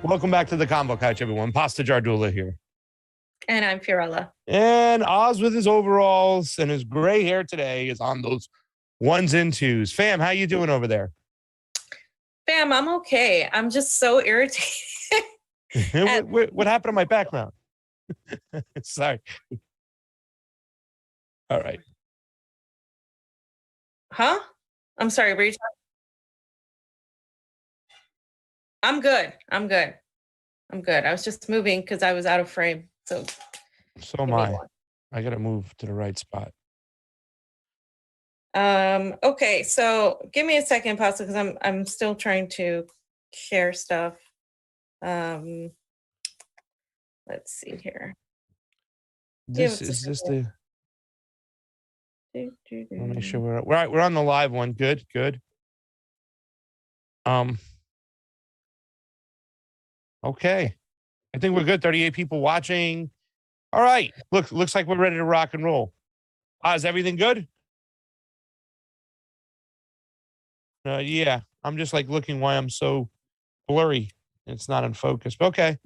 Welcome back to the Convo Couch, everyone. Pasta Jardula here. And I'm Fiorella. And Oz with his overalls and his gray hair today is on those ones and twos. Fam, how you doing over there? Fam, I'm okay. I'm just so irritated. What happened to my background? Sorry. All right. Huh? I'm sorry. Were you I'm good. I'm good. I'm good. I was just moving because I was out of frame. So So am give me I. one. I got to move to the right spot. Okay, so give me a second, Pasta, because I'm still trying to share stuff. Um, let's see here. Give This us a is this second. the. I'll make sure we're on the live one. Good, good. Okay. I think we're good. 38 people watching. All right. Looks like we're ready to rock and roll. Is everything good? Yeah. I'm just like looking why I'm so blurry. It's not in focus. But okay.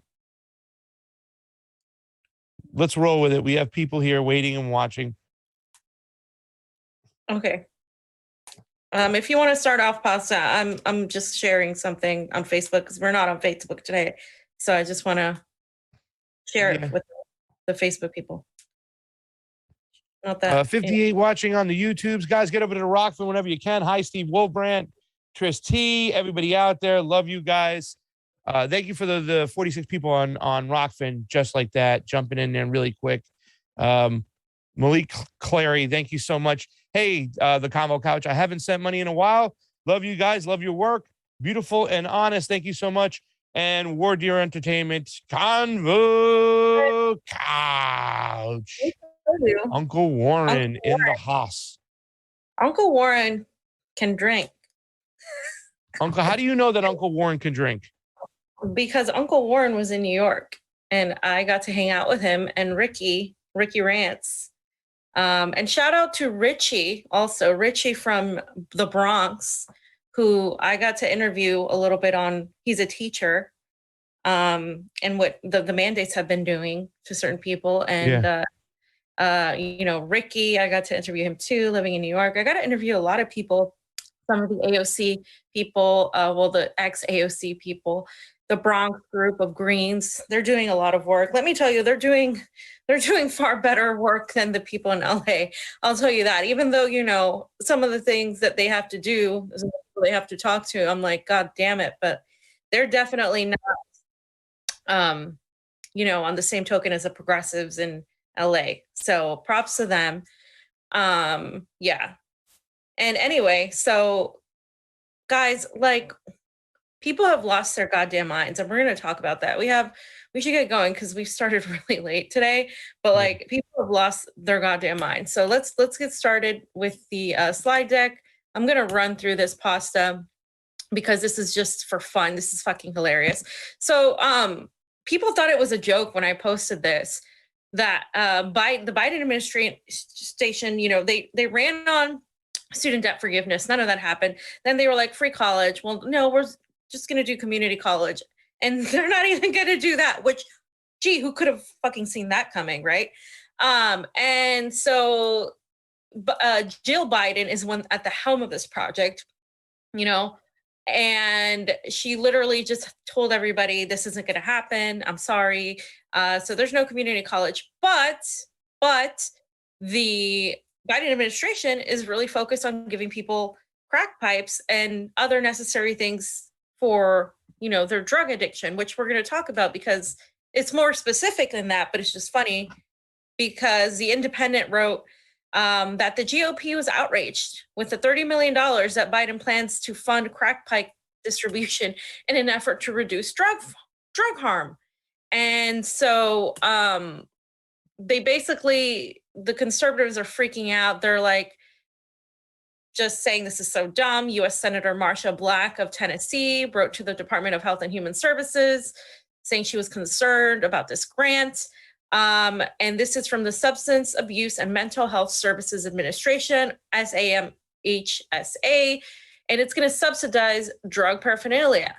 Let's roll with it. We have people here waiting and watching. Okay. If you want to start off, Pasta, I'm just sharing something on Facebook because we're not on Facebook today. So I just want to share it with the Facebook people. Not that 58 watching on the YouTubes. Guys, get over to the Rokfin whenever you can. Hi, Steve Wolfbrand, Tris T, everybody out there. Love you guys. Thank you for the 46 people on Rokfin, just like that, jumping in there really quick. Malik Clary, thank you so much. Hey, the Convo Couch. I haven't sent money in a while. Love you guys. Love your work. Beautiful and honest. Thank you so much. And War Deer Entertainment, Convo Couch. Uncle Warren in the house. Uncle Warren can drink. Uncle, how do you know that Uncle Warren can drink? Because Uncle Warren was in New York and I got to hang out with him and Ricky Rants. And shout out to Richie, also Richie from the Bronx, who I got to interview a little bit on. He's a teacher, and what the mandates have been doing to certain people. And Ricky, I got to interview him too, living in New York. I got to interview a lot of people, some of the AOC people, the ex-AOC people, the Bronx group of Greens. They're doing a lot of work. Let me tell you, they're doing far better work than the people in LA. I'll tell you that. Even though, some of the things that they have to do, they have to talk to, I'm like, God damn it. But they're definitely not, on the same token as the progressives in LA. So props to them. Yeah. And anyway, so guys, like, people have lost their goddamn minds, and we're going to talk about that. We should get going because we started really late today, but like, people have lost their goddamn minds. So let's get started with the slide deck. I'm going to run through this, Pasta, because this is just for fun. This is fucking hilarious. So people thought it was a joke when I posted this, that the Biden administration, they ran on student debt forgiveness. None of that happened. Then they were like, free college. Well, no, we're just going to do community college. And they're not even going to do that, which, gee, who could have fucking seen that coming, right? And so Jill Biden is one at the helm of this project, and she literally just told everybody, this isn't going to happen. I'm sorry. So there's no community college, but the Biden administration is really focused on giving people crack pipes and other necessary things for, their drug addiction, which we're going to talk about because it's more specific than that, but it's just funny because the Independent wrote that the GOP was outraged with the $30 million that Biden plans to fund crack pipe distribution in an effort to reduce drug harm. And so they basically, the conservatives are freaking out. They're like, just saying this is so dumb. U.S. Senator Marsha Black of Tennessee wrote to the Department of Health and Human Services saying she was concerned about this grant. And this is from the Substance Abuse and Mental Health Services Administration, SAMHSA, and it's going to subsidize drug paraphernalia.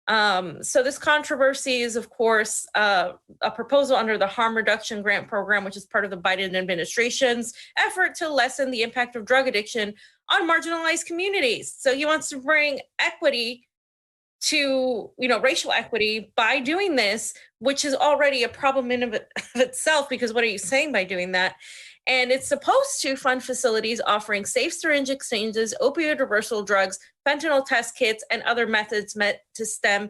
So this controversy is, of course, a proposal under the Harm Reduction Grant Program, which is part of the Biden administration's effort to lessen the impact of drug addiction on marginalized communities. So he wants to bring equity to, racial equity by doing this, which is already a problem in of itself, because what are you saying by doing that? And it's supposed to fund facilities offering safe syringe exchanges, opioid reversal drugs, fentanyl test kits, and other methods meant to stem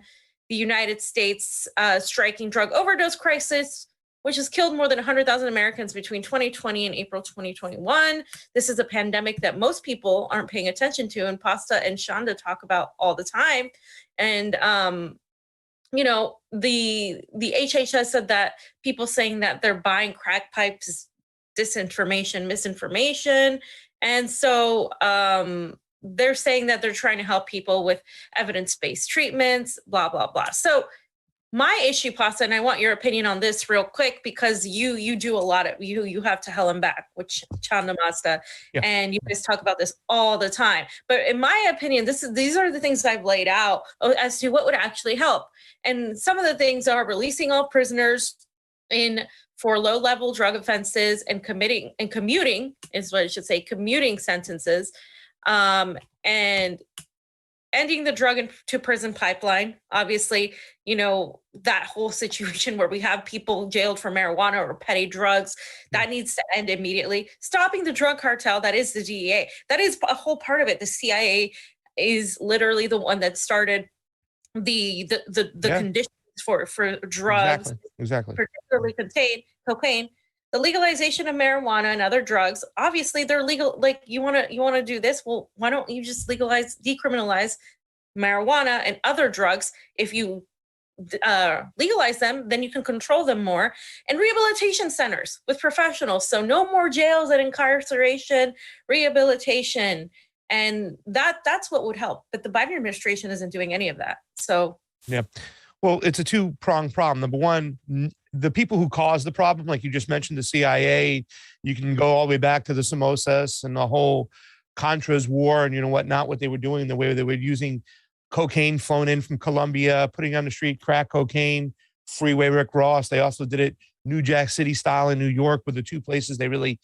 the United States striking drug overdose crisis, which has killed more than 100,000 Americans between 2020 and April 2021. This is a pandemic that most people aren't paying attention to, and Pasta and Shonda talk about all the time. And the HHS said that people saying that they're buying crack pipes is disinformation, misinformation. And so they're saying that they're trying to help people with evidence-based treatments, blah, blah, blah. So my issue, Pasta, and I want your opinion on this real quick, because you do a lot of, you have to hell and back, which Chanda Masta, and you guys talk about this all the time. But in my opinion, these are the things I've laid out as to what would actually help. And some of the things are releasing all prisoners for low-level drug offenses and commuting is what I should say, commuting sentences, and ending the drug to prison pipeline. Obviously, that whole situation where we have people jailed for marijuana or petty drugs, that needs to end immediately. Stopping the drug cartel, that is the DEA. That is a whole part of it. The CIA is literally the one that started the conditions for drugs. Exactly. Particularly cocaine. The legalization of marijuana and other drugs, obviously they're legal. Like, you want to do this? Well, why don't you just decriminalize marijuana and other drugs? If you legalize them, then you can control them more. And rehabilitation centers with professionals. So no more jails and incarceration, rehabilitation. And that's what would help. But the Biden administration isn't doing any of that. So yeah. Well, it's a two-pronged problem. Number one, the people who caused the problem, like you just mentioned, the CIA, you can go all the way back to the Samosas and the whole Contras war and whatnot, what they were doing, the way they were using cocaine flown in from Colombia, putting on the street crack cocaine, Freeway Rick Ross. They also did it New Jack City style in New York, were the two places they really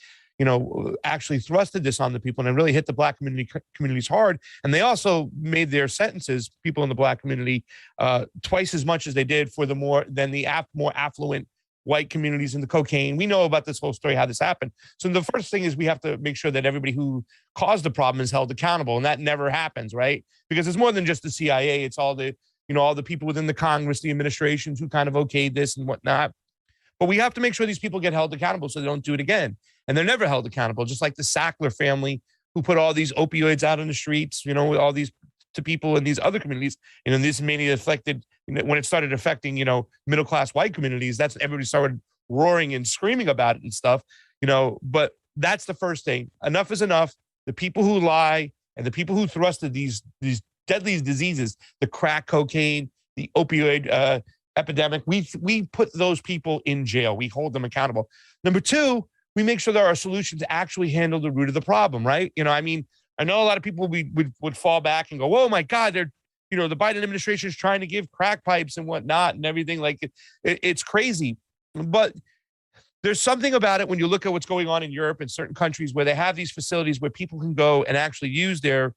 actually thrusted this on the people, and it really hit the Black communities hard. And they also made their sentences, people in the Black community, twice as much as they did for the more affluent white communities in the cocaine. We know about this whole story, how this happened. So the first thing is we have to make sure that everybody who caused the problem is held accountable, and that never happens, right? Because it's more than just the CIA. It's all the all the people within the Congress, the administrations who kind of okayed this and whatnot. But we have to make sure these people get held accountable so they don't do it again. And they're never held accountable, just like the Sackler family who put all these opioids out on the streets, all these to people in these other communities. This mainly affected, when it started affecting, middle-class white communities, that's everybody started roaring and screaming about it and stuff, but that's the first thing. Enough is enough. The people who lie and the people who thrusted these deadly diseases, the crack cocaine, the opioid epidemic, we put those people in jail. We hold them accountable. Number two, we make sure there are solutions to actually handle the root of the problem, right? I know a lot of people would fall back and go, oh my God, they're, the Biden administration is trying to give crack pipes and whatnot and everything. Like it's crazy. But there's something about it when you look at what's going on in Europe and certain countries where they have these facilities where people can go and actually use their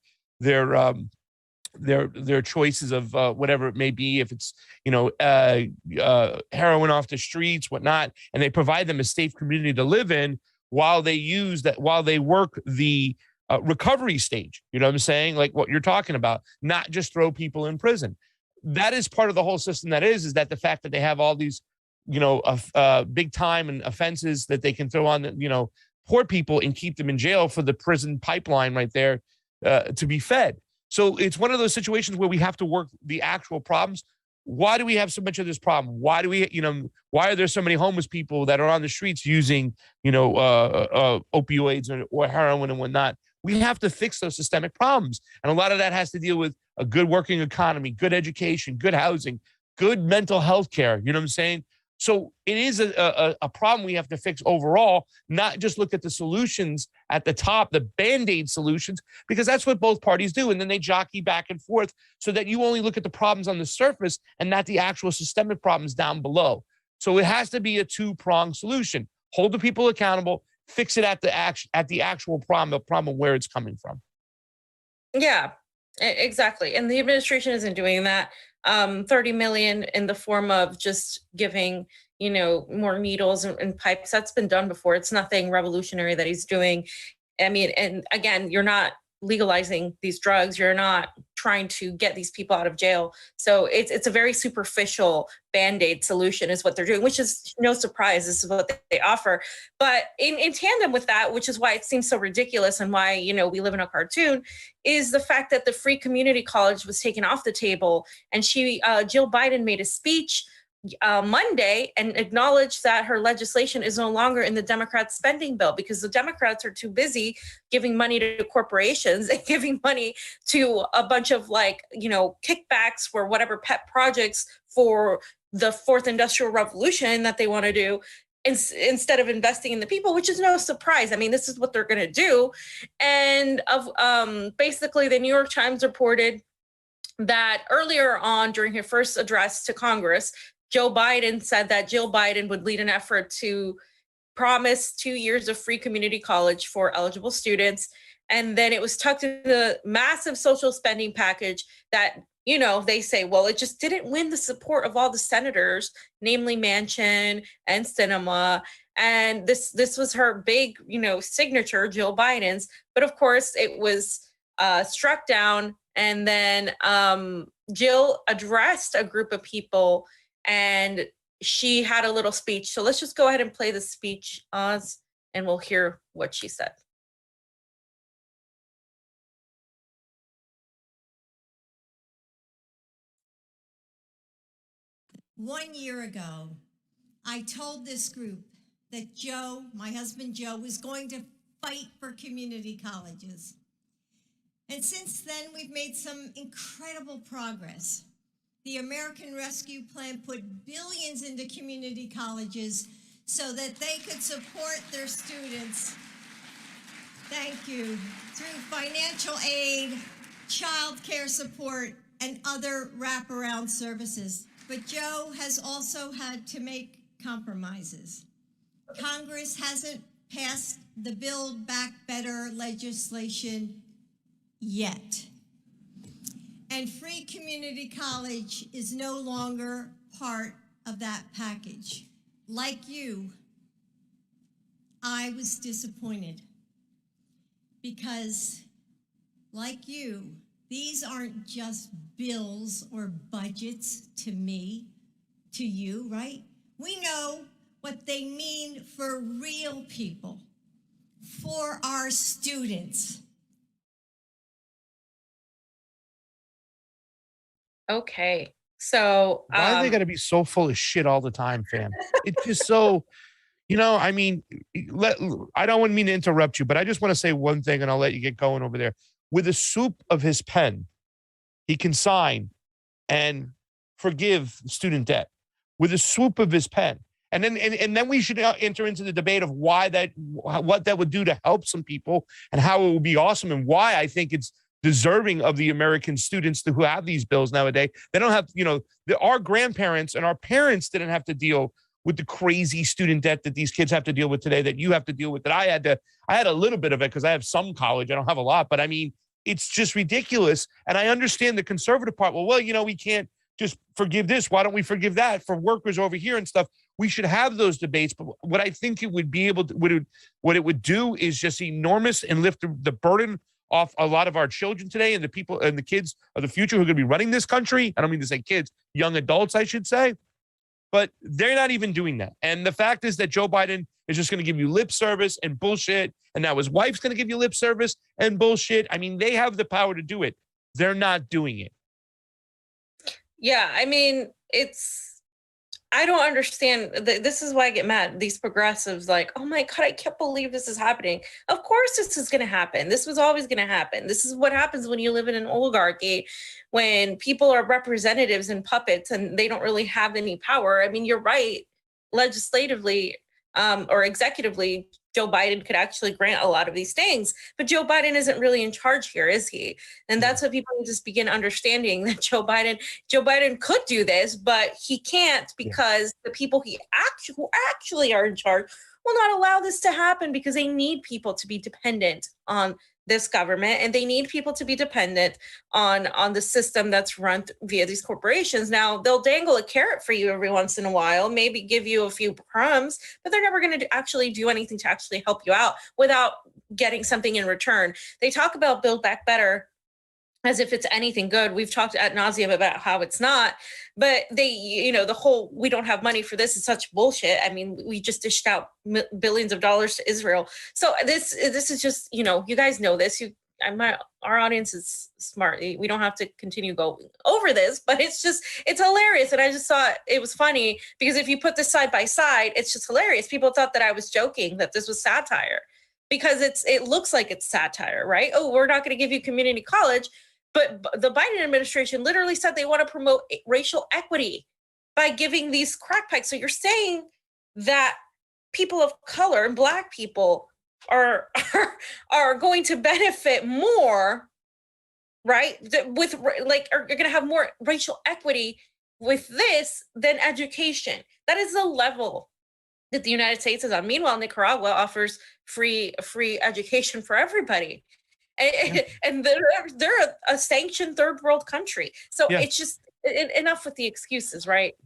choices of whatever it may be, if it's heroin off the streets, whatnot, and they provide them a safe community to live in while they work the recovery stage. You know what I'm saying? Like what you're talking about, not just throw people in prison. That is part of the whole system. Is that the fact that they have all these big time and offenses that they can throw on poor people and keep them in jail for the prison pipeline right there to be fed. So it's one of those situations where we have to work the actual problems. Why do we have so much of this problem? Why do we, why are there so many homeless people that are on the streets using, opioids or heroin and whatnot? We have to fix those systemic problems. And a lot of that has to deal with a good working economy, good education, good housing, good mental health care. You know what I'm saying? So it is a problem we have to fix overall, not just look at the solutions at the top, the Band-Aid solutions, because that's what both parties do. And then they jockey back and forth so that you only look at the problems on the surface and not the actual systemic problems down below. So it has to be a two-pronged solution. Hold the people accountable, fix it at the actual problem, the problem where it's coming from. Yeah. Exactly. And the administration isn't doing that. 30 million in the form of just giving, more needles and pipes. That's been done before. It's nothing revolutionary that he's doing. I mean, and again, you're not legalizing these drugs. You're not trying to get these people out of jail. So it's a very superficial band-aid solution is what they're doing, which is no surprise. This is what they offer. But in tandem with that, which is why it seems so ridiculous and why, we live in a cartoon, is the fact that the free community college was taken off the table. And Jill Biden made a speech Monday and acknowledged that her legislation is no longer in the Democrats' spending bill because the Democrats are too busy giving money to corporations and giving money to a bunch of kickbacks for whatever pet projects for the fourth industrial revolution that they want to do instead of investing in the people, which is no surprise. I mean, this is what they're going to do. And basically the New York Times reported that earlier on during her first address to Congress, Joe Biden said that Jill Biden would lead an effort to promise 2 years of free community college for eligible students. And then it was tucked in the massive social spending package that, they say, well, it just didn't win the support of all the senators, namely Manchin and Sinema. And this was her big, signature, Jill Biden's. But of course, it was struck down. And then Jill addressed a group of people and she had a little speech. So let's just go ahead and play the speech, Oz, and we'll hear what she said. One year ago, I told this group that Joe, my husband Joe, was going to fight for community colleges. And since then, we've made some incredible progress. The American Rescue Plan put billions into community colleges so that they could support their students. Thank you. Through financial aid, child care support, and other wraparound services. But Joe has also had to make compromises. Congress hasn't passed the Build Back Better legislation yet. And free community college is no longer part of that package. Like you, I was disappointed because, like you, these aren't just bills or budgets to me, to you, right? We know what they mean for real people, for our students. Okay, so Why are they gotta be so full of shit all the time, fam? It's just so, I mean, I don't mean to interrupt you, but I just want to say one thing and I'll let you get going over there. With a swoop of his pen, he can sign and forgive student debt with a swoop of his pen. And then we should enter into the debate of what that would do to help some people and how it would be awesome and why I think it's deserving of the American students who have these bills nowadays. They don't have, our grandparents and our parents didn't have to deal with the crazy student debt that these kids have to deal with today, that you have to deal with, that I had a little bit of it because I have some college. I don't have a lot, but I mean, it's just ridiculous. And I understand the conservative part. Well, we can't just forgive this. Why don't we forgive that for workers over here and stuff? We should have those debates. But what I think it would be able to, what it would do is just enormous and lift the burden off a lot of our children today and the people and the kids of the future who are going to be running this country. I don't mean to say kids, young adults, I should say, but they're not even doing that. And the fact is that Joe Biden is just going to give you lip service and bullshit. And now his wife's going to give you lip service and bullshit. I mean, they have the power to do it. They're not doing it. Yeah, I mean, I don't understand. This is why I get mad. These progressives like, oh my God, I can't believe this is happening. Of course this is going to happen. This was always going to happen. This is what happens when you live in an oligarchy, when people are representatives and puppets and they don't really have any power. I mean, you're right. Legislatively or executively, Joe Biden could actually grant a lot of these things, but Joe Biden isn't really in charge here, is he? And that's what people need to begin understanding, that Joe Biden could do this, but he can't because the people who actually are in charge will not allow this to happen because they need people to be dependent on this government, and they need people to be dependent on the system that's run via these corporations. Now, they'll dangle a carrot for you every once in a while, maybe give you a few crumbs, but they're never going to actually do anything to actually help you out without getting something in return. They talk about Build Back Better as if it's anything good. We've talked ad nauseum about how it's not, but they, the whole, we don't have money for this is such bullshit. I mean, we just dished out billions of dollars to Israel. So this is just, you guys know this. Our audience is smart. We don't have to continue going over this, but it's hilarious. And I just thought it was funny because if you put this side by side, it's just hilarious. People thought that I was joking, that this was satire, because it looks like it's satire, right? Oh, we're not going to give you community college. But the Biden administration literally said they want to promote racial equity by giving these crack pipes. So you're saying that people of color and Black people are going to benefit more, right? With are going to have more racial equity with this than education. That is the level that the United States is on. Meanwhile, Nicaragua offers free education for everybody. And they're a sanctioned third world country. So it's just enough with the excuses, right?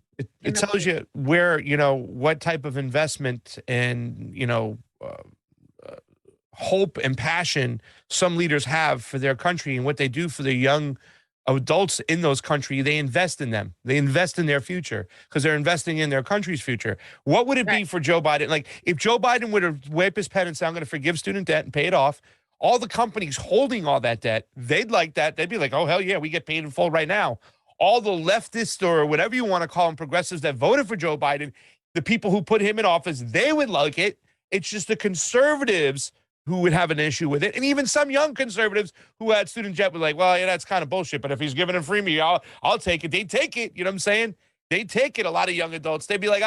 It tells you where, what type of investment and, hope and passion some leaders have for their country and what they do for the young adults in those countries. They invest in them. They invest in their future because they're investing in their country's future. What would it be for Joe Biden? Like if Joe Biden were to wipe his pen and say, I'm going to forgive student debt and pay it off, all the companies holding all that debt, they'd like that. They'd be like, oh, hell yeah, we get paid in full right now. All the leftists or whatever you want to call them, progressives that voted for Joe Biden, the people who put him in office, they would like it. It's just the conservatives who would have an issue with it. And even some young conservatives who had student debt were like, well, yeah, that's kind of bullshit. But if he's giving it free me, I'll take it. They'd take it. You know what I'm saying? They'd take it. A lot of young adults, they'd be like,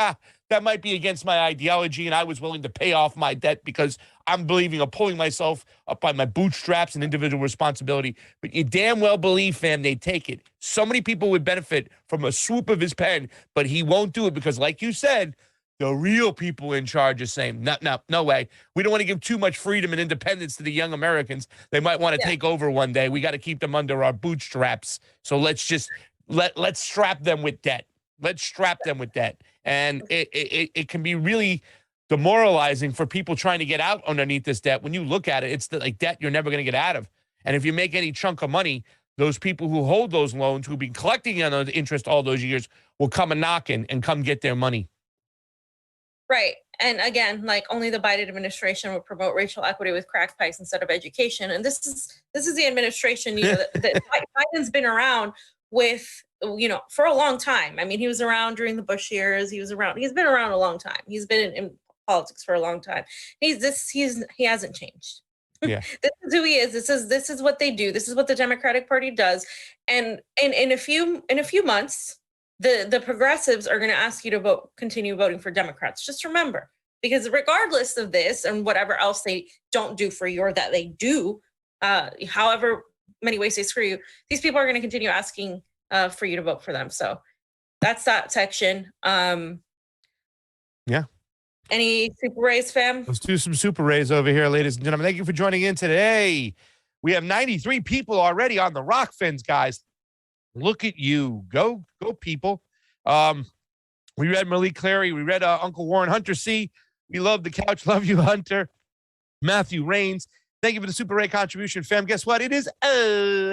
that might be against my ideology. And I was willing to pay off my debt because I'm believing of pulling myself up by my bootstraps and individual responsibility. But you damn well believe, fam, they'd take it. So many people would benefit from a swoop of his pen, but he won't do it because, like you said, the real people in charge are saying, no way. We don't want to give too much freedom and independence to the young Americans. They might want to take over one day. We got to keep them under our bootstraps. So let's just let's strap them with debt. Let's strap them with debt. And it can be really demoralizing for people trying to get out underneath this debt. When you look at it, it's like debt you're never going to get out of. And if you make any chunk of money, those people who hold those loans, who've been collecting on the interest all those years, will come a knocking and come get their money. Right. And again, like only the Biden administration would promote racial equity with crack pipes instead of education. And this is the administration, that Biden's been around with, for a long time. I mean, he was around during the Bush years. He's been around a long time. He's been in politics for a long time. He hasn't changed. Yeah. This is who he is. This is what they do. This is what the Democratic Party does. And in a few months, the progressives are going to ask you to continue voting for Democrats. Just remember, because regardless of this and whatever else they don't do for you or that they do, however many ways they screw you, these people are going to continue asking for you to vote for them. So that's that section. Yeah. Any Super Rays, fam? Let's do some Super Rays over here, ladies and gentlemen. Thank you for joining in today. We have 93 people already on the Rokfins, guys. Look at you. Go people. We read Malik Clary. We read Uncle Warren Hunter C. We love the couch. Love you, Hunter. Matthew Raines. Thank you for the Super Ray contribution, fam. Guess what? It is always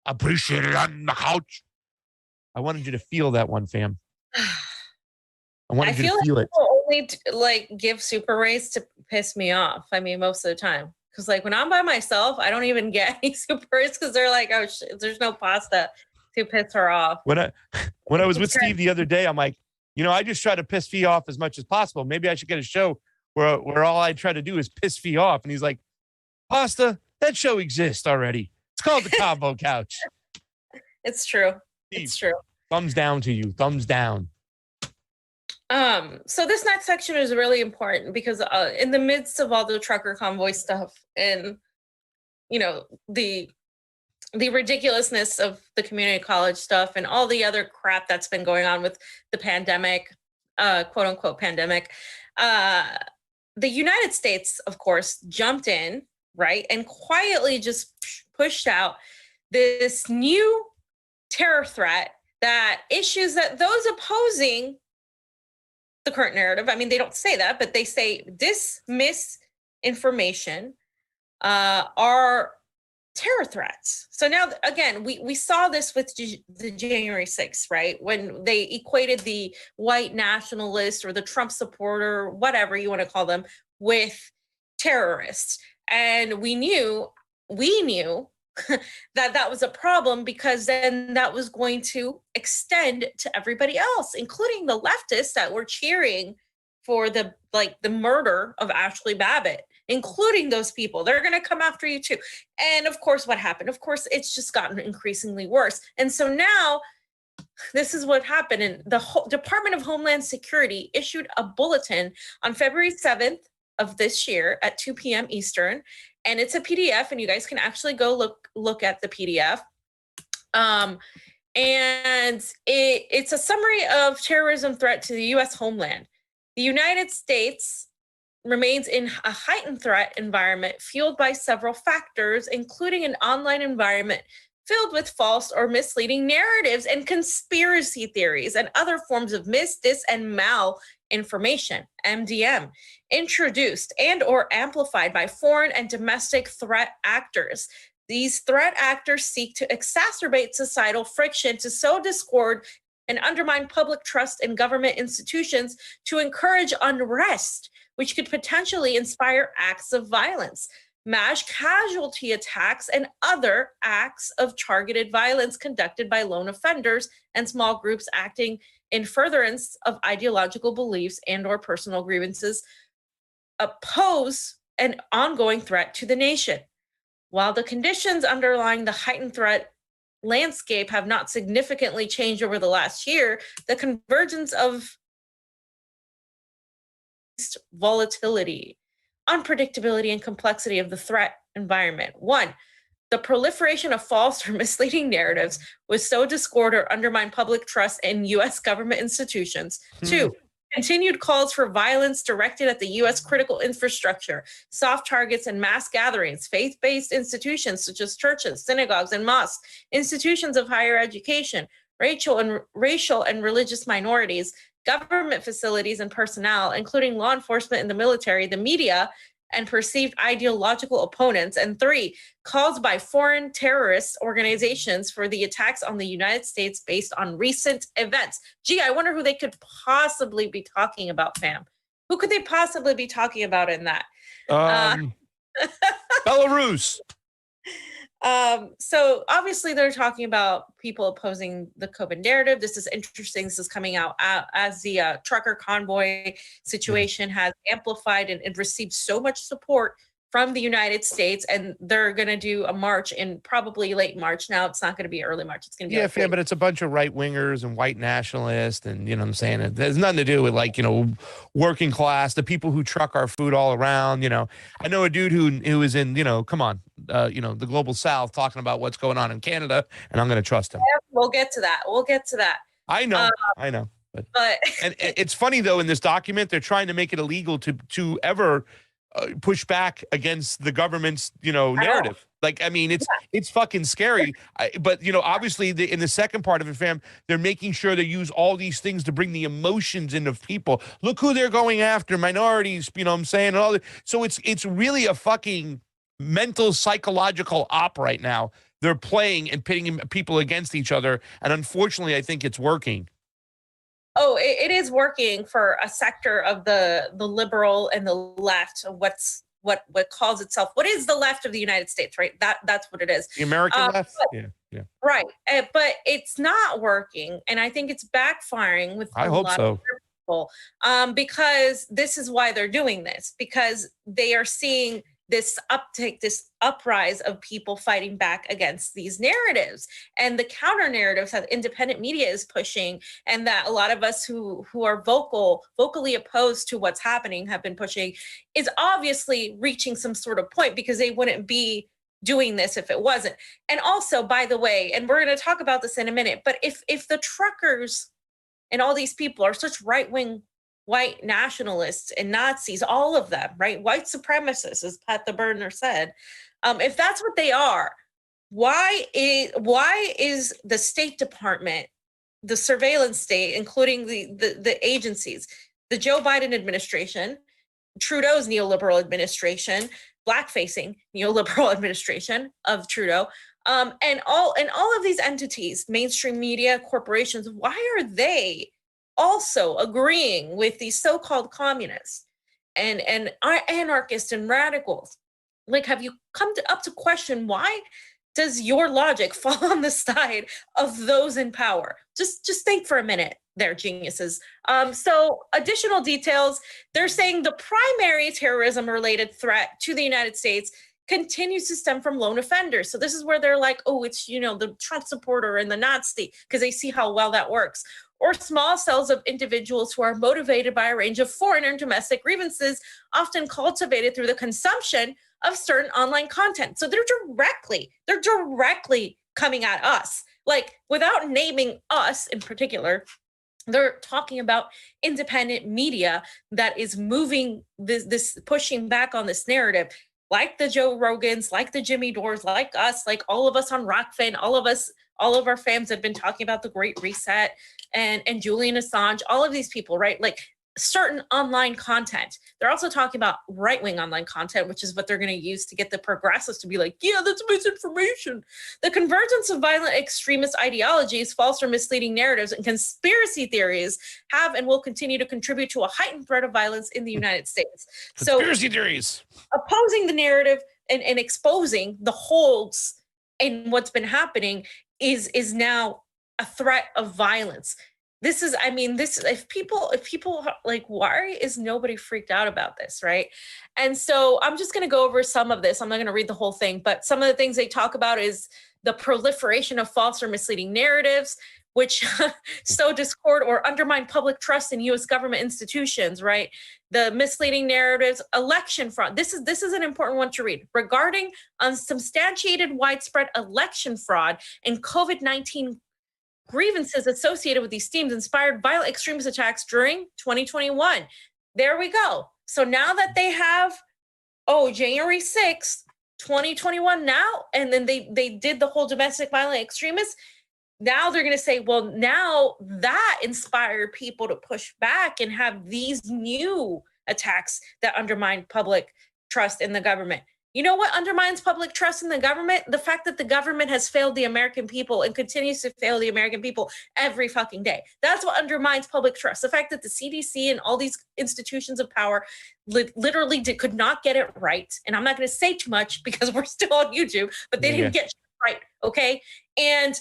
appreciated on the couch. I wanted you to feel that one, fam. I wanted you to feel it. People only give Super Rays to piss me off. I mean, most of the time. Because when I'm by myself, I don't even get any Super Rays because they're like, oh, there's no pasta to piss her off. When I was with Steve the other day, I'm like, I just try to piss Fee off as much as possible. Maybe I should get a show where all I try to do is piss Fee off. And he's like, pasta, that show exists already. It's called the Convo Couch. It's true. Steve, it's true. Thumbs down to you. Thumbs down. So this next section is really important because in the midst of all the trucker convoy stuff and, the ridiculousness of the community college stuff and all the other crap that's been going on with the pandemic, quote unquote pandemic, the United States, of course, jumped in, right, and quietly just pushed out this new terror threat that issues that those opposing the current narrative, I mean, they don't say that, but they say this misinformation are terror threats. So now, again, we saw this with the January 6th, right? When they equated the white nationalist or the Trump supporter, whatever you want to call them, with terrorists. And we knew that was a problem, because then that was going to extend to everybody else, including the leftists that were cheering for the murder of Ashley Babbitt, including those people. They're going to come after you too. And of course, what happened? Of course, it's just gotten increasingly worse. And so now this is what happened. And the Department of Homeland Security issued a bulletin on February 7th of this year at 2 p.m. Eastern. And it's a PDF, and you guys can actually go look at the PDF. And it's a summary of terrorism threat to the U.S. homeland. The United States remains in a heightened threat environment fueled by several factors, including an online environment filled with false or misleading narratives and conspiracy theories and other forms of dis, and malinformation, MDM, introduced and or amplified by foreign and domestic threat actors. These threat actors seek to exacerbate societal friction, to sow discord, and undermine public trust in government institutions, to encourage unrest, which could potentially inspire acts of violence, mass casualty attacks, and other acts of targeted violence conducted by lone offenders and small groups acting in furtherance of ideological beliefs and or personal grievances, pose an ongoing threat to the nation. While the conditions underlying the heightened threat landscape have not significantly changed over the last year, the convergence of volatility, unpredictability, and complexity of the threat environment. One, the proliferation of false or misleading narratives would sow discord or undermine public trust in U.S. government institutions. Two, continued calls for violence directed at the U.S. critical infrastructure, soft targets, and mass gatherings, faith-based institutions such as churches, synagogues, and mosques, institutions of higher education, racial and religious minorities, government facilities and personnel, including law enforcement and the military, the media, and perceived ideological opponents. And three, calls by foreign terrorist organizations for the attacks on the United States based on recent events. Gee, I wonder who they could possibly be talking about, fam. Who could they possibly be talking about in that? Belarus. So obviously they're talking about people opposing the COVID narrative. This is interesting. This is coming out as the trucker convoy situation has amplified and received so much support from the United States, and they're going to do a march in probably late March. Now it's not going to be early March. It's going to be fam, but it's a bunch of right wingers and white nationalists, and you know what I'm saying? It has nothing to do with working class, the people who truck our food all around. I know a dude who is in, come on, the global South talking about what's going on in Canada, and I'm going to trust him. We'll get to that. I know. But and it's funny though, in this document, they're trying to make it illegal to ever push back against the government's, narrative. It's fucking scary. But obviously in the second part of it, fam, they're making sure they use all these things to bring the emotions into people. Look who they're going after, minorities, you know what I'm saying? And all that. So it's really a fucking mental, psychological op right now. They're playing and pitting people against each other. And unfortunately, I think it's working. Oh, it is working for a sector of the liberal and the left. What calls itself, what is the left of the United States, right? That's what it is. The American left? Yeah. Right. But it's not working. And I think it's backfiring with a lot of people, because this is why they're doing this, because they are seeing this uptick, this uprise of people fighting back against these narratives, and the counter narratives that independent media is pushing, and that a lot of us who are vocally opposed to what's happening have been pushing, is obviously reaching some sort of point, because they wouldn't be doing this if it wasn't. And also, by the way, and we're going to talk about this in a minute, but if the truckers and all these people are such right-wing white nationalists and Nazis, all of them, right? White supremacists, as Pat the Burner said. If that's what they are, why is the State Department, the surveillance state, including the agencies, the Joe Biden administration, Trudeau's neoliberal administration, black-facing neoliberal administration of Trudeau, and all of these entities, mainstream media, corporations, why are they also agreeing with these so-called communists and anarchists and radicals? Like, have you come up to question, why does your logic fall on the side of those in power? Just think for a minute there, geniuses. So additional details, they're saying the primary terrorism related threat to the United States continues to stem from lone offenders. So this is where they're like, oh, it's, the Trump supporter and the Nazi, because they see how well that works. Or small cells of individuals who are motivated by a range of foreign and domestic grievances, often cultivated through the consumption of certain online content. So they're directly coming at us, like, without naming us in particular. They're talking about independent media that is moving this pushing back on this narrative, like the Joe Rogans, like the Jimmy Dores, like us, like all of us on Rokfin, all of our fans have been talking about the Great Reset and Julian Assange, all of these people, right? Like, certain online content. They're also talking about right-wing online content, which is what they're going to use to get the progressives to be like, yeah, that's misinformation. The convergence of violent extremist ideologies, false or misleading narratives, and conspiracy theories have and will continue to contribute to a heightened threat of violence in the United States. Conspiracy theories. Opposing the narrative and exposing the holds in what's been happening is now a threat of violence. This is, if people like, why is nobody freaked out about this, right? And so I'm just going to go over some of this. I'm not going to read the whole thing, but some of the things they talk about is the proliferation of false or misleading narratives, which sow discord or undermine public trust in U.S. government institutions, right? The misleading narratives, election fraud. This is an important one to read. Regarding unsubstantiated widespread election fraud and COVID-19 grievances associated with these themes inspired violent extremist attacks during 2021. There we go. So now that they have, January 6th, 2021 now, and then they did the whole domestic violent extremists, now they're going to say, well, now that inspired people to push back and have these new attacks that undermine public trust in the government. You know what undermines public trust in the government? The fact that the government has failed the American people and continues to fail the American people every fucking day. That's what undermines public trust. The fact that the CDC and all these institutions of power literally could not get it right. And I'm not going to say too much because we're still on YouTube, but they didn't get it right. Okay. And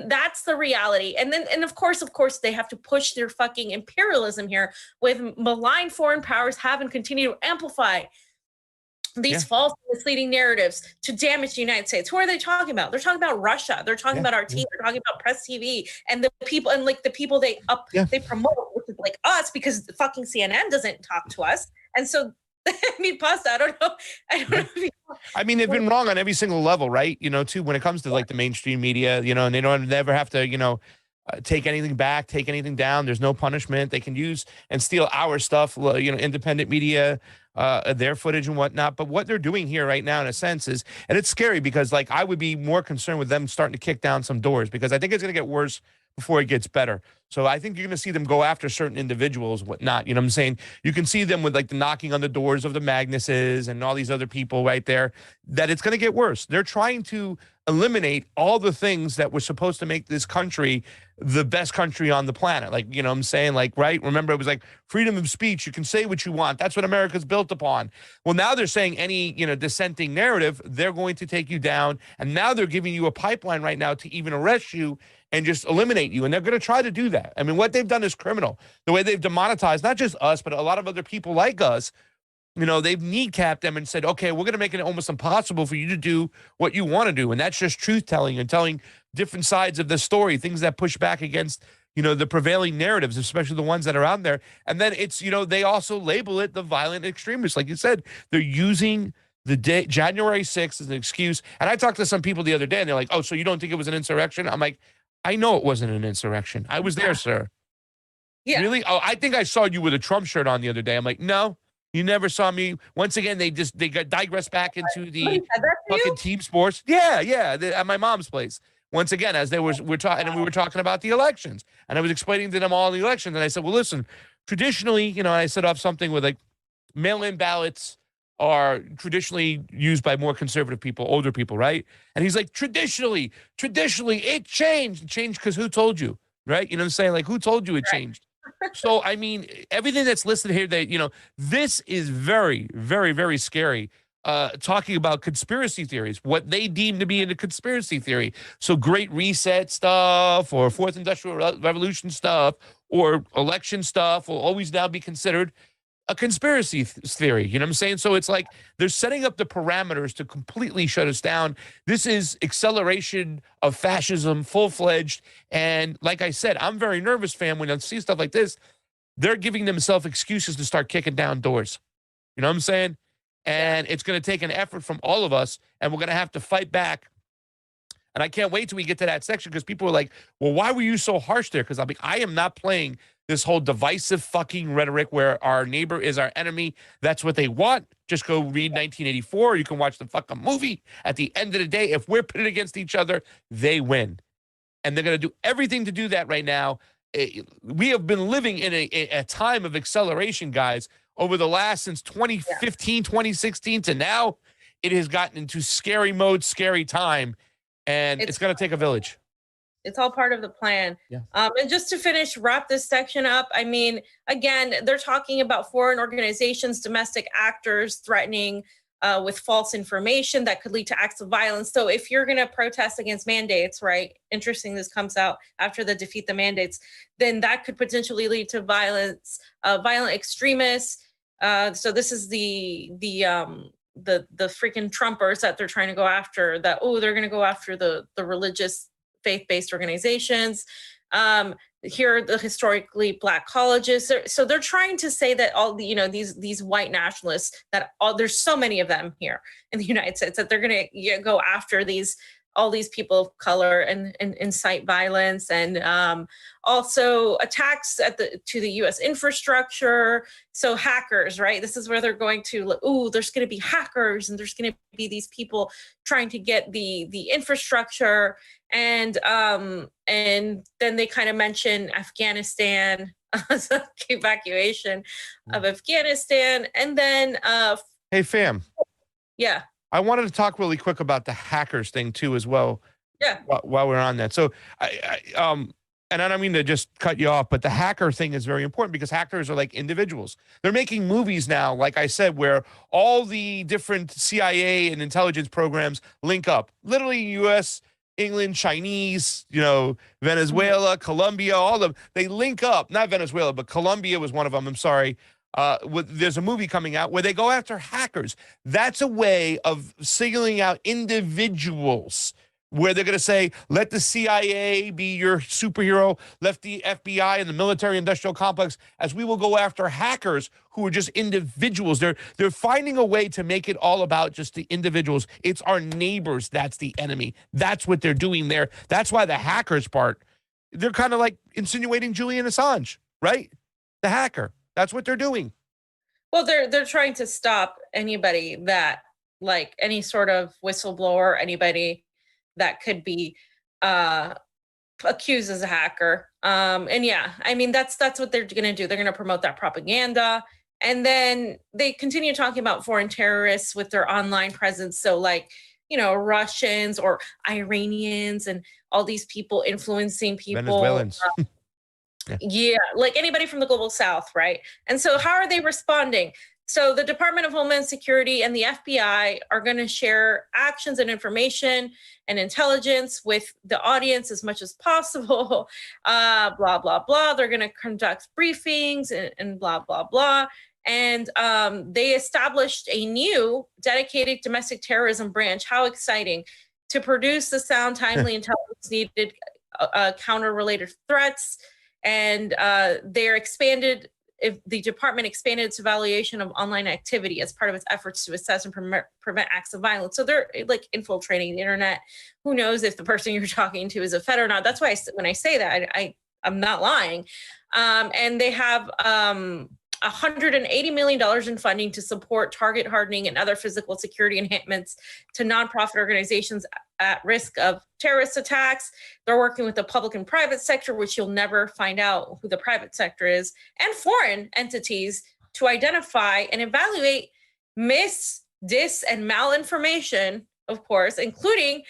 that's the reality. And of course, they have to push their fucking imperialism here with malign foreign powers have and continue to amplify these false misleading narratives to damage the United States. Who are they talking about? They're talking about Russia. They're talking about RT. They're talking about Press TV and the people they promote, which is like us, because the fucking CNN doesn't talk to us. And so, Pasta, I don't know. They've been wrong on every single level, right? Too, when it comes to like the mainstream media, and they don't never have to, take anything back, take anything down. There's no punishment. They can use and steal our stuff, independent media, their footage and whatnot. But what they're doing here right now, in a sense, is, and it's scary because, like, I would be more concerned with them starting to kick down some doors, because I think it's going to get worse before it gets better. So I think you're going to see them go after certain individuals, whatnot. You know what I'm saying? You can see them with like the knocking on the doors of the Magnuses and all these other people right there, that it's going to get worse. They're trying to eliminate all the things that were supposed to make this country the best country on the planet. Like, you know what I'm saying? Like, right? Remember, it was like freedom of speech. You can say what you want. That's what America's built upon. Well, now they're saying any, dissenting narrative, they're going to take you down. And now they're giving you a pipeline right now to even arrest you and just eliminate you. And they're going to try to do that. I mean, what they've done is criminal. The way they've demonetized, not just us, but a lot of other people like us. They've kneecapped them and said, okay, we're going to make it almost impossible for you to do what you want to do. And that's just truth telling and telling different sides of the story, things that push back against, the prevailing narratives, especially the ones that are out there. And then it's, they also label it the violent extremists. Like you said, they're using the day, January 6th, as an excuse. And I talked to some people the other day and they're like, oh, so you don't think it was an insurrection? I'm like, I know it wasn't an insurrection. I was there, sir. Yeah. Really? Oh, I think I saw you with a Trump shirt on the other day. I'm like, no, you never saw me. Once again, they got digressed back into the fucking team sports. Yeah, at my mom's place. Once again, as we're talking, and we were talking about the elections, and I was explaining to them all the elections, and I said, well, listen, traditionally, you know, I set off something with like mail-in ballots are traditionally used by more conservative people, older people, right? And he's like, traditionally, it changed. It changed because who told you, right? You know what I'm saying? Like, who told you it changed? So, I mean, everything that's listed here, that, you know, this is very, very, very scary. Talking about conspiracy theories, what they deem to be in a conspiracy theory. So Great Reset stuff or Fourth Industrial Revolution stuff or election stuff will always now be considered a conspiracy theory. You know what I'm saying? So it's like they're setting up the parameters to completely shut us down. This is acceleration of fascism, full-fledged. And like I said, I'm very nervous, fam, when I see stuff like this. They're giving themselves excuses to start kicking down doors. You know what I'm saying? And it's going to take an effort from all of us, and we're going to have to fight back. And I can't wait till we get to that section, because people are like, well, why were you so harsh there? Because I am not playing this whole divisive fucking rhetoric where our neighbor is our enemy. That's what they want. Just go read 1984. Or you can watch the fucking movie. At the end of the day, if we're pitted against each other, they win. And they're going to do everything to do that right now. We have been living in a time of acceleration, guys, over the last, since 2015, 2016 to now. It has gotten into scary mode, scary time, and it's going to take a village. It's all part of the plan. Yeah. And just to wrap this section up, I mean, again, they're talking about foreign organizations, domestic actors threatening with false information that could lead to acts of violence. So if you're going to protest against mandates, right? Interesting, this comes out after the defeat the mandates, then that could potentially lead to violence, violent extremists. So this is the freaking Trumpers that they're trying to go after. That they're going to go after the religious, faith-based organizations. Here are the historically Black colleges. So they're trying to say that all the, these white nationalists, that there's so many of them here in the United States, that they're going to go after all these people of color and incite violence, and also attacks to the U.S. infrastructure. So hackers, right? This is where they're going to, there's going to be hackers, and there's going to be these people trying to get the infrastructure, and then they kind of mention Afghanistan, evacuation of Afghanistan, and then hey, fam. Yeah. I wanted to talk really quick about the hackers thing too, as well. Yeah. While we're on that, so and I don't mean to just cut you off, but the hacker thing is very important, because hackers are like individuals. They're making movies now, like I said, where all the different CIA and intelligence programs link up. Literally, U.S., England, Chinese, Venezuela, Colombia, all of them. They link up. Not Venezuela, but Colombia was one of them. I'm sorry. There's a movie coming out where they go after hackers. That's a way of singling out individuals, where they're going to say, let the CIA be your superhero, let the FBI and the military industrial complex, as we will go after hackers who are just individuals. They're finding a way to make it all about just the individuals. It's our neighbors that's the enemy. That's what they're doing there. That's why the hackers part, they're kind of like insinuating Julian Assange, right? The hacker. That's what they're doing. Well, they're trying to stop anybody that, like, any sort of whistleblower, anybody that could be accused as a hacker. And yeah, I mean, that's what they're going to do. They're going to promote that propaganda. And then they continue talking about foreign terrorists with their online presence. So like, Russians or Iranians and all these people influencing people. Venezuelans. Yeah, like anybody from the global south, right? And so how are they responding? So the Department of Homeland Security and the FBI are going to share actions and information and intelligence with the audience as much as possible, blah, blah, blah. They're going to conduct briefings and blah, blah, blah. And they established a new dedicated domestic terrorism branch. How exciting, to produce the sound, timely intelligence needed, counter-related threats. And they're expanded. If the department expanded its evaluation of online activity as part of its efforts to assess and prevent acts of violence. So they're like infiltrating the internet. Who knows if the person you're talking to is a Fed or not? That's why when I say that, I'm not lying. And they have $180 million in funding to support target hardening and other physical security enhancements to nonprofit organizations at risk of terrorist attacks. They're working with the public and private sector, which you'll never find out who the private sector is, and foreign entities to identify and evaluate dis, and malinformation, of course, including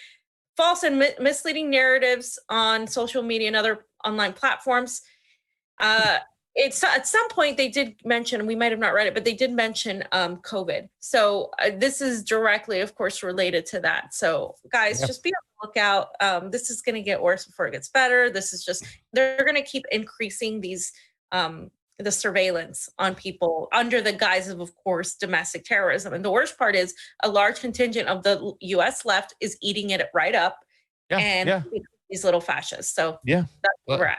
false and misleading narratives on social media and other online platforms. It's at some point they did mention, we might have not read it, but they did mention COVID. So this is directly, of course, related to that. So guys, just be on the lookout. This is going to get worse before it gets better. This is just, they're going to keep increasing these, the surveillance on people under the guise of course, domestic terrorism. And the worst part is a large contingent of the US left is eating it right up these little fascists. So that's where we're at.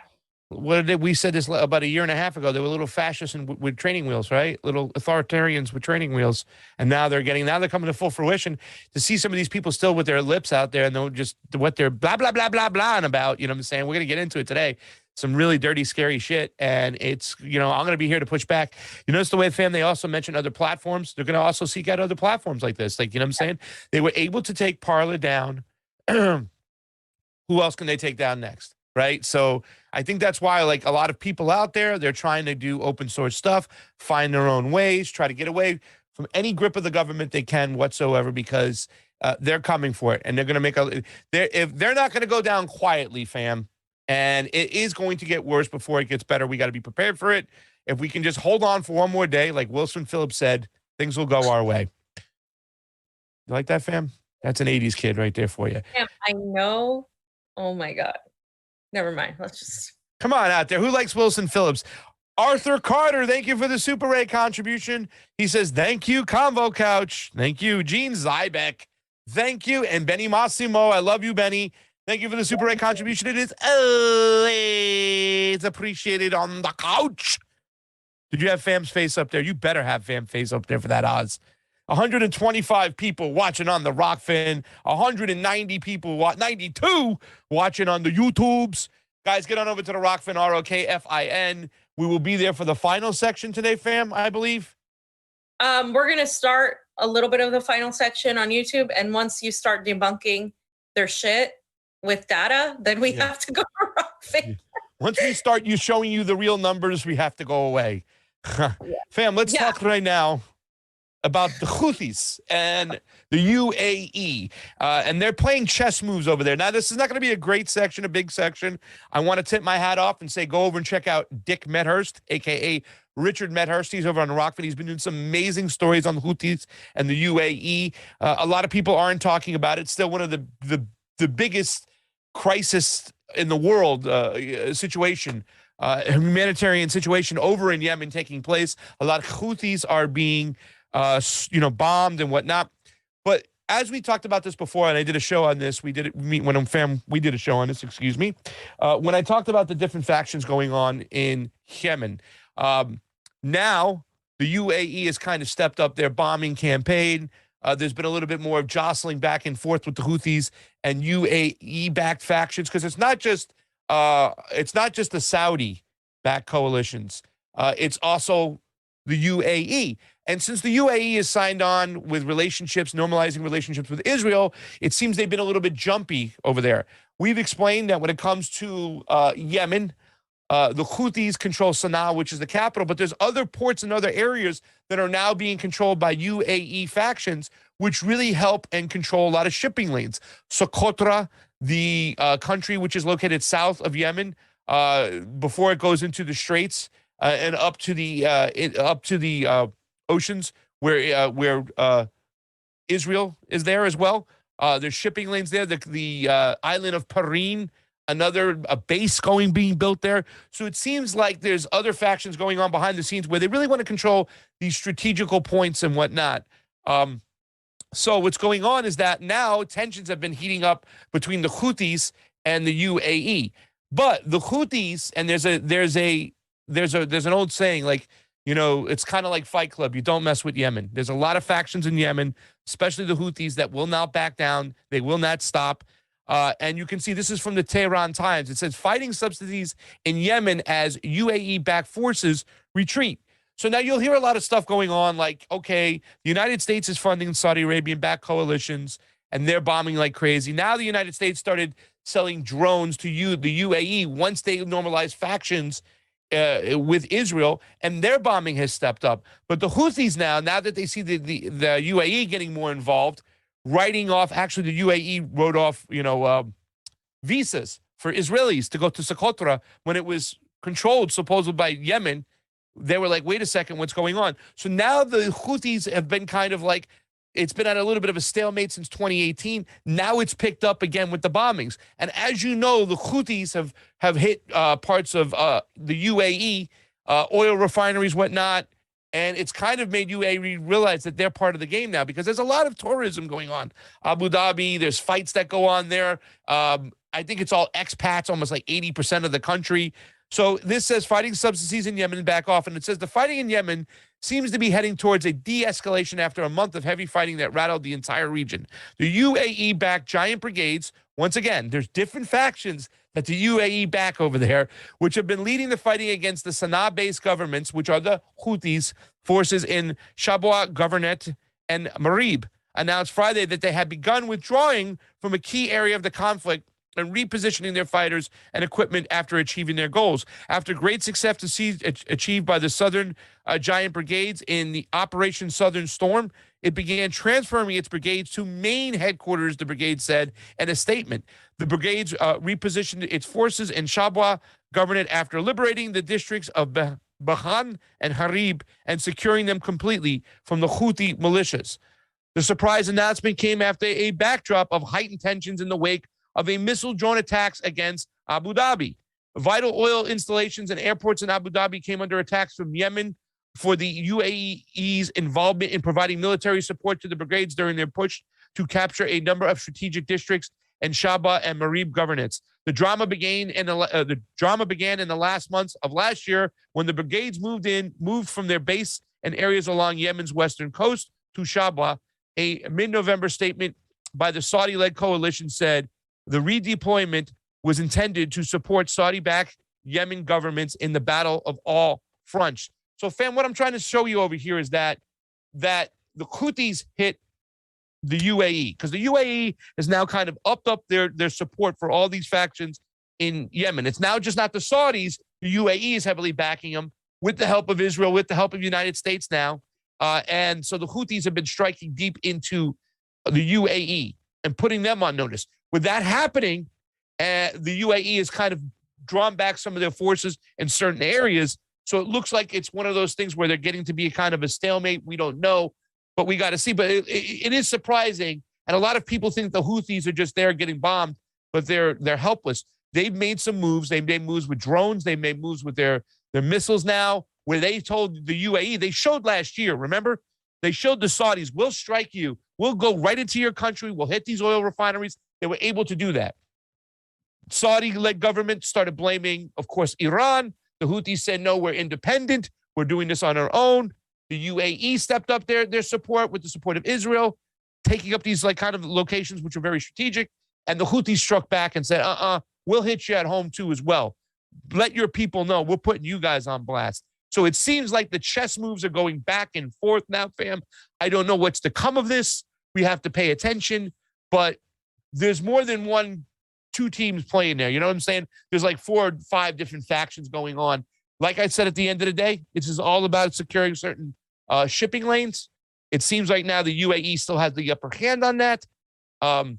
What did we said this about a year and a half ago? They were little fascists with training wheels, right? Little authoritarians with training wheels, and now they're coming to full fruition. To see some of these people still with their lips out there and they're just what they're blah blah blah blah blah about. You know what I'm saying? We're gonna get into it today. Some really dirty, scary shit, and it's I'm gonna be here to push back. You notice the way, fam? They also mentioned other platforms. They're gonna also seek out other platforms like this. Like, you know what I'm saying? They were able to take Parler down. Who else can they take down next? Right. So I think that's why, like, a lot of people out there, they're trying to do open source stuff, find their own ways, try to get away from any grip of the government they can whatsoever, because they're coming for it, and they're going to make if they're not going to go down quietly, fam, and it is going to get worse before it gets better. We got to be prepared for it. If we can just hold on for one more day, like Wilson Phillips said, things will go our way. You like that, fam? That's an 80s kid right there for you. Damn, I know. Oh my God. Never mind. Let's just come on out there. Who likes Wilson Phillips? Arthur Carter, thank you for the Super Ray contribution. He says, thank you, Convo Couch. Thank you, Gene Zybeck. Thank you. And Benny Massimo, I love you, Benny. Thank you for the Super Ray contribution. It is always appreciated on the couch. Did you have Fam's face up there? You better have Fam's face up there for that, Oz. 125 people watching on the Rokfin, 190 people, 92 watching on the YouTubes. Guys, get on over to the Rokfin, Rokfin. We will be there for the final section today, fam, I believe. We're going to start a little bit of the final section on YouTube, and once you start debunking their shit with data, then we have to go to Rokfin. Once we start showing you the real numbers, we have to go away. Fam, let's talk right now about the Houthis and the UAE. And they're playing chess moves over there. Now, this is not going to be a great section, a big section. I want to tip my hat off and say, go over and check out Dick Medhurst, a.k.a. Richard Medhurst. He's over on Rokfin. He's been doing some amazing stories on the Houthis and the UAE. A lot of people aren't talking about it. Still one of the biggest crisis in the world situation, humanitarian situation over in Yemen taking place. A lot of Houthis are being bombed and whatnot. But as we talked about this before, and I did a show on this, we did a show on this, excuse me. When I talked about the different factions going on in Yemen, now the UAE has kind of stepped up their bombing campaign. There's been a little bit more of jostling back and forth with the Houthis and UAE-backed factions, because it's not just the Saudi-backed coalitions. It's also the UAE. And since the UAE is signed on with normalizing relationships with Israel, it seems they've been a little bit jumpy over there. We've explained that when it comes to Yemen, the Houthis control Sana'a, which is the capital, but there's other ports and other areas that are now being controlled by UAE factions, which really help and control a lot of shipping lanes. Socotra, the country which is located south of Yemen, before it goes into the straits and up to the oceans where Israel is there as well. There's shipping lanes there. The island of Parin, another base being built there. So it seems like there's other factions going on behind the scenes where they really want to control these strategical points and whatnot. So what's going on is that now tensions have been heating up between the Houthis and the UAE. But the Houthis, and there's an old saying, like, it's kind of like Fight Club. You don't mess with Yemen. There's a lot of factions in Yemen, especially the Houthis, that will not back down. They will not stop. And you can see this is from the Tehran Times. It says fighting subsidies in Yemen as UAE-backed forces retreat. So now you'll hear a lot of stuff going on like, okay, the United States is funding Saudi Arabian-backed coalitions and they're bombing like crazy. Now the United States started selling drones to the UAE once they normalized factions with Israel, and their bombing has stepped up. But the Houthis now that they see the UAE getting more involved, writing off, actually the UAE wrote off, visas for Israelis to go to Socotra when it was controlled supposedly by Yemen. They were like, wait a second, what's going on? So now the Houthis have been kind of like, it's been at a little bit of a stalemate since 2018. Now it's picked up again with the bombings. And as you know, the Houthis have hit parts of the UAE, oil refineries, whatnot. And it's kind of made UAE realize that they're part of the game now because there's a lot of tourism going on. Abu Dhabi, there's fights that go on there. I think it's all expats, almost like 80% of the country. So this says fighting subsidies in Yemen back off. And it says the fighting in Yemen seems to be heading towards a de-escalation after a month of heavy fighting that rattled the entire region. The UAE-backed giant brigades, once again, there's different factions that the UAE back over there, which have been leading the fighting against the Sana'a-based governments, which are the Houthis forces in Shabwa, Governorate, and Marib, announced Friday that they had begun withdrawing from a key area of the conflict and repositioning their fighters and equipment after achieving their goals. After great success achieved by the Southern Giant Brigades in the Operation Southern Storm, it began transferring its brigades to main headquarters, the brigade said in a statement. The brigades repositioned its forces in Shabwa Governorate after liberating the districts of Bahan and Harib and securing them completely from the Houthi militias. The surprise announcement came after a backdrop of heightened tensions in the wake of a missile drone attacks against Abu Dhabi. Vital oil installations and airports in Abu Dhabi came under attacks from Yemen for the UAE's involvement in providing military support to the brigades during their push to capture a number of strategic districts in Shabwa and Marib governorates. The drama began in the last months of last year when the brigades moved from their base and areas along Yemen's western coast to Shabwa. A mid-November statement by the Saudi-led coalition said the redeployment was intended to support Saudi-backed Yemen governments in the battle of all fronts. So, fam, what I'm trying to show you over here is that the Houthis hit the UAE because the UAE has now kind of upped up their support for all these factions in Yemen. It's now just not the Saudis. The UAE is heavily backing them with the help of Israel, with the help of the United States now. And so the Houthis have been striking deep into the UAE and putting them on notice. With that happening, the UAE has kind of drawn back some of their forces in certain areas. So it looks like it's one of those things where they're getting to be a kind of a stalemate. We don't know, but we got to see. But it is surprising. And a lot of people think the Houthis are just there getting bombed, but they're helpless. They've made some moves. They've made moves with drones. They've made moves with their missiles now, where they told the UAE, they showed last year, remember? They showed the Saudis, we'll strike you. We'll go right into your country. We'll hit these oil refineries. They were able to do that. Saudi-led government started blaming, of course, Iran. The Houthis said, no, we're independent. We're doing this on our own. The UAE stepped up their support with the support of Israel, taking up these like kind of locations which are very strategic. And the Houthis struck back and said, we'll hit you at home too as well. Let your people know we're putting you guys on blast. So it seems like the chess moves are going back and forth now, fam. I don't know what's to come of this. We have to pay attention, but there's more than two teams playing there. You know what I'm saying? There's like 4 or 5 different factions going on. Like I said, at the end of the day, this is all about securing certain shipping lanes. It seems like now the UAE still has the upper hand on that. The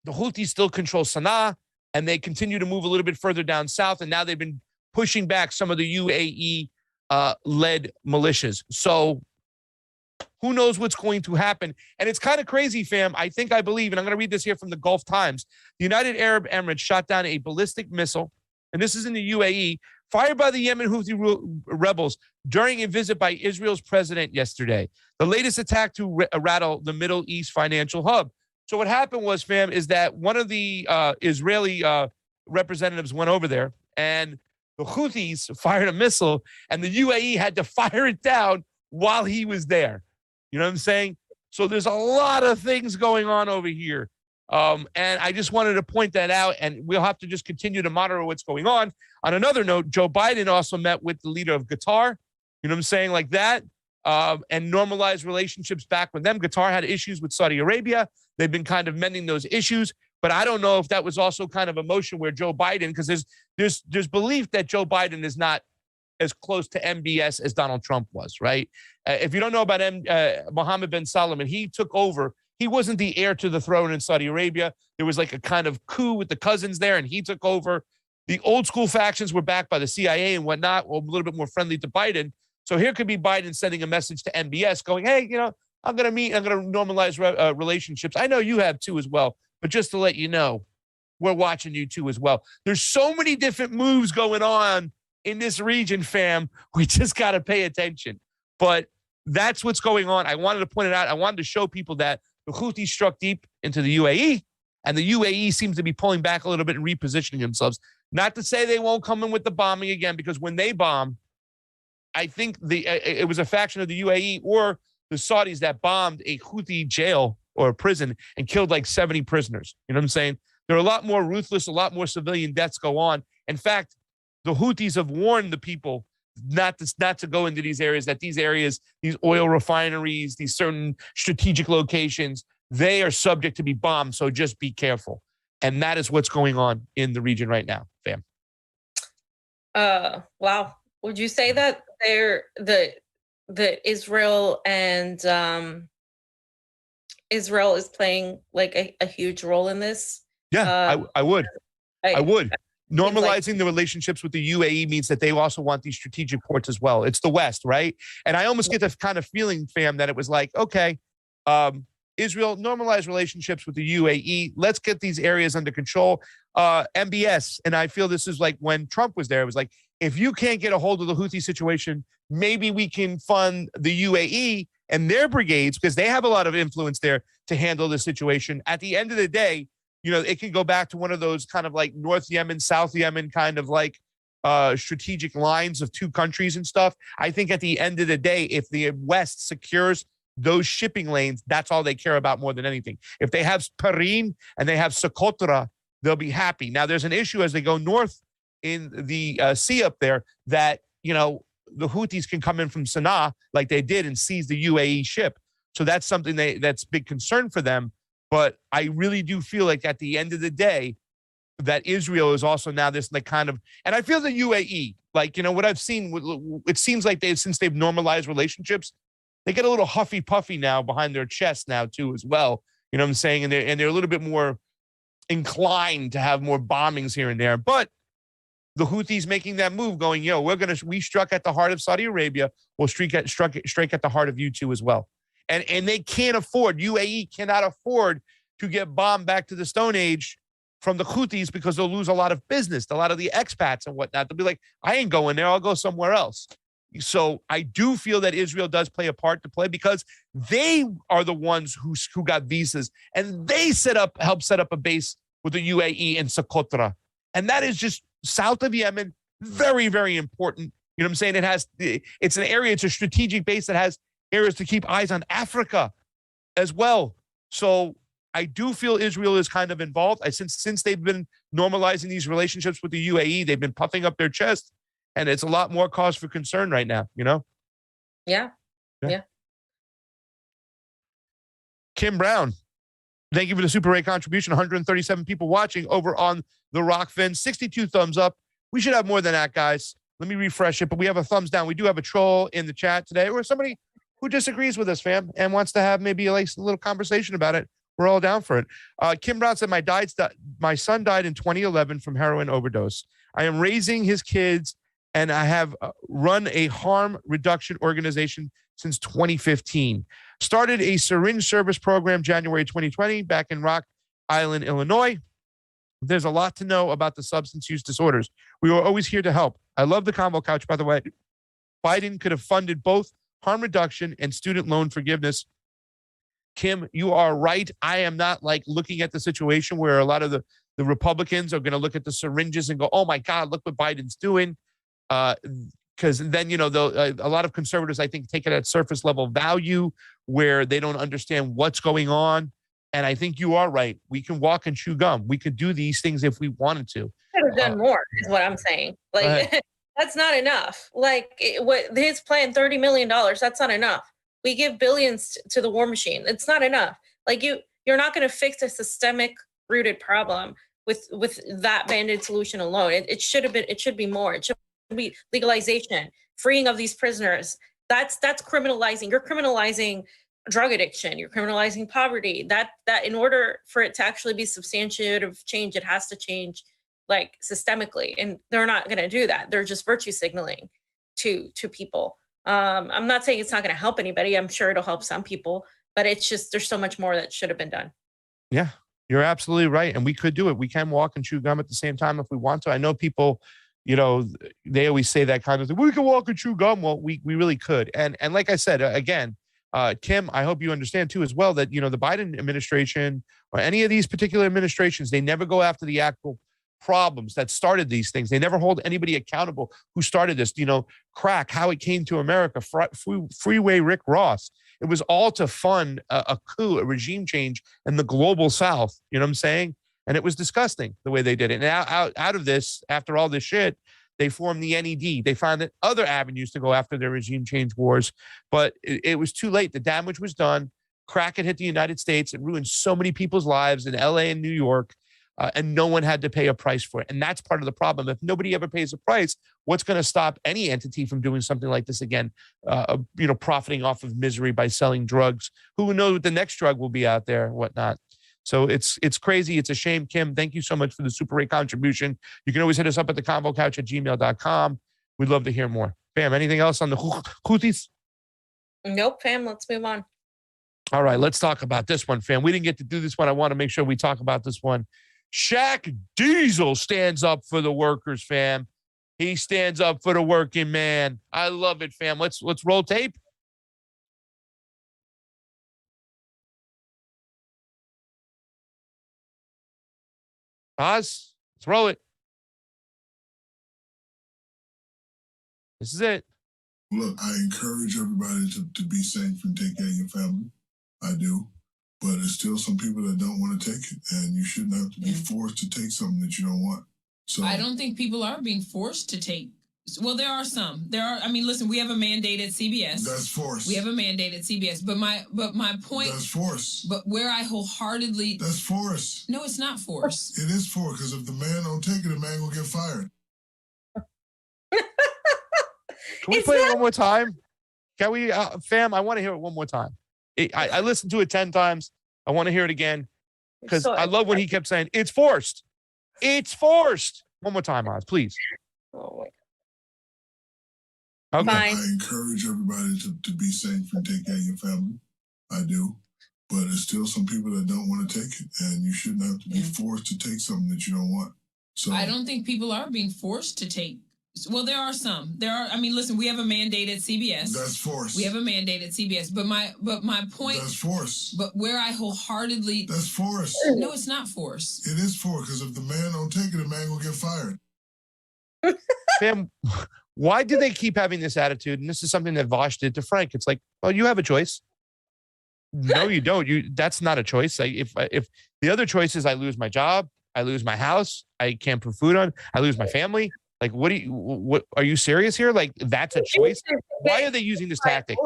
Houthis still control Sana'a, and they continue to move a little bit further down south, and now they've been pushing back some of the UAE led militias. So who knows what's going to happen? And it's kind of crazy, fam. I believe, and I'm going to read this here from the Gulf Times. The United Arab Emirates shot down a ballistic missile, and this is in the UAE, fired by the Yemen Houthi rebels during a visit by Israel's president yesterday. The latest attack to rattle the Middle East financial hub. So what happened was, fam, is that one of the Israeli representatives went over there, and the Houthis fired a missile, and the UAE had to fire it down while he was there. You know what I'm saying? So there's a lot of things going on over here. And I just wanted to point that out, and we'll have to just continue to monitor what's going on. On another note, Joe Biden also met with the leader of Qatar, you know what I'm saying, like that, and normalized relationships back with them. Qatar had issues with Saudi Arabia. They've been kind of mending those issues, but I don't know if that was also kind of a motion where Joe Biden, because there's belief that Joe Biden is not as close to MBS as Donald Trump was, right? If you don't know about Mohammed bin Salman, he took over. He wasn't the heir to the throne in Saudi Arabia. There was like a kind of coup with the cousins there, and he took over. The old school factions were backed by the CIA and whatnot, or a little bit more friendly to Biden. So here could be Biden sending a message to MBS going, hey, you know, I'm going to normalize relationships. I know you have too as well, but just to let you know, we're watching you too as well. There's so many different moves going on in this region, fam. We just got to pay attention. But that's what's going on. I wanted to point it out. I wanted to show people that the Houthis struck deep into the UAE, and the UAE seems to be pulling back a little bit and repositioning themselves. Not to say they won't come in with the bombing again, because when they bomb, I think it was a faction of the UAE or the Saudis that bombed a Houthi jail or a prison and killed like 70 prisoners. You know what I'm saying? They're a lot more ruthless, a lot more civilian deaths go on. In fact, the Houthis have warned the people not to go into these areas, that these areas, these oil refineries, these certain strategic locations, they are subject to be bombed. So just be careful. And that is what's going on in the region right now, fam. Wow. Would you say that the Israel and Israel is playing like a huge role in this? Yeah, I would. I would. Normalizing like the relationships with the UAE means that they also want these strategic ports as well. It's the West, right? And I almost get the kind of feeling, fam, that it was like, okay, Israel, normalize relationships with the UAE. Let's get these areas under control. MBS, and I feel this is like when Trump was there, it was like, if you can't get a hold of the Houthi situation, maybe we can fund the UAE and their brigades, because they have a lot of influence there to handle the situation. At the end of the day, you know, it can go back to one of those kind of like North Yemen, South Yemen kind of like strategic lines of two countries and stuff. I think at the end of the day, if the West secures those shipping lanes, that's all they care about more than anything. If they have Perim and they have Socotra, they'll be happy. Now, there's an issue as they go north in the sea up there that, you know, the Houthis can come in from Sana'a like they did and seize the UAE ship. So that's something that's big concern for them. But I really do feel like at the end of the day, that Israel is also now this like kind of, and I feel the UAE, like, you know, what I've seen, it seems like since they've normalized relationships, they get a little huffy puffy now behind their chest now too as well. You know what I'm saying? And they're a little bit more inclined to have more bombings here and there. But the Houthis making that move, going, yo, we struck at the heart of Saudi Arabia. We'll strike at the heart of you too as well. And they can't afford, UAE cannot afford to get bombed back to the Stone Age from the Houthis, because they'll lose a lot of business, a lot of the expats and whatnot. They'll be like, I ain't going there. I'll go somewhere else. So I do feel that Israel does play a part to play, because they are the ones who got visas, and they helped set up a base with the UAE in Socotra. And that is just south of Yemen, very, very important. You know what I'm saying? It's an area, it's a strategic base that has areas to keep eyes on Africa as well. So I do feel Israel is kind of involved. Since they've been normalizing these relationships with the UAE, they've been puffing up their chest, and it's a lot more cause for concern right now, you know? Yeah. Kim Brown, thank you for the Super Ray contribution. 137 people watching over on the Rokfin, 62 thumbs up. We should have more than that, guys. Let me refresh it, but we have a thumbs down. We do have a troll in the chat today, or somebody who disagrees with us, fam, and wants to have maybe a little conversation about it. We're all down for it. Kim Brown said, my son died in 2011 from heroin overdose. I am raising his kids, and I have run a harm reduction organization since 2015. Started a syringe service program January 2020 back in Rock Island, Illinois. There's a lot to know about the substance use disorders. We are always here to help. I love the Convo Couch, by the way. Biden could have funded both harm reduction and student loan forgiveness. Kim, you are right. I am not like looking at the situation where a lot of the Republicans are going to look at the syringes and go, oh my God, look what Biden's doing. Because then, you know, a lot of conservatives, I think, take it at surface level value where they don't understand what's going on. And I think you are right. We can walk and chew gum. We could do these things if we wanted to. Could have done more, is what I'm saying. Like, that's not enough. Like, what his plan, $30 million, that's not enough. We give billions to the war machine. It's not enough. Like, you're not going to fix a systemic rooted problem with that band-aid solution alone. It should be more. It should be legalization, freeing of these prisoners. That's criminalizing. You're criminalizing drug addiction. You're criminalizing poverty. That in order for it to actually be substantive change, it has to change like systemically. And they're not going to do that. They're just virtue signaling to people. I'm not saying it's not going to help anybody. I'm sure it'll help some people, but it's just, there's so much more that should have been done. Yeah, you're absolutely right. And we could do it. We can walk and chew gum at the same time if we want to. I know people, you know, they always say that kind of thing. We can walk and chew gum. Well, we really could. And like I said, again, Kim, I hope you understand too as well that, you know, the Biden administration or any of these particular administrations, they never go after the actual problems that started these things. They never hold anybody accountable who started this, you know, crack, how it came to America, freeway Rick Ross. It was all to fund a coup, a regime change in the global South. You know what I'm saying? And it was disgusting the way they did it. And out of this, after all this shit, they formed the NED. They found other avenues to go after their regime change wars, but it was too late. The damage was done. Crack had hit the United States. It ruined so many people's lives in LA and New York, and no one had to pay a price for it. And that's part of the problem. If nobody ever pays a price, what's going to stop any entity from doing something like this again, you know, profiting off of misery by selling drugs? Who knows what the next drug will be out there and whatnot. So it's crazy. It's a shame. Kim, thank you so much for the Super 8 contribution. You can always hit us up at the Convo Couch at gmail.com. We'd love to hear more. Fam, anything else on the Houthis? Nope, fam. Let's move on. All right, let's talk about this one, fam. We didn't get to do this one. I want to make sure we talk about this one. Shaq Diesel stands up for the workers, fam. He stands up for the working man. I love it, fam. Let's roll tape. Oz, let's roll it. This is it. Look, I encourage everybody to be safe and take care of your family. I do. But there's still some people that don't want to take it, and you shouldn't have to be forced to take something that you don't want. So I don't think people are being forced to take. Well, there are some. There are. I mean, listen, we have a mandate at CBS. That's force. We have a mandate at CBS. But my point. That's force. But where I wholeheartedly. That's force. No, it's not force. It is force, because if the man don't take it, the man will get fired. Can we play it one more time? Can we, fam? I want to hear it one more time. I listened to it 10 times. I want to hear it again because I love when he kept saying, it's forced. It's forced. One more time, Oz, please. Oh Okay. Fine. I encourage everybody to be safe and take care of your family. I do. But there's still some people that don't want to take it, and you shouldn't have to be forced to take something that you don't want. So I don't think people are being forced to take. Well, there are some. There are. I mean, listen, we have a mandate at CBS. That's force. We have a mandate at CBS. But my point. That's force. But where I wholeheartedly. That's force. No, it's not force. It is force, because if the man don't take it, the man will get fired. Fam, why do they keep having this attitude? And this is something that Vosh did to Frank. It's like, well, you have a choice. No, you don't. That's not a choice. If the other choice is I lose my job, I lose my house, I can't put food on, I lose my family. Like, what are you serious here? Like, that's a choice. Why are they using this tactic?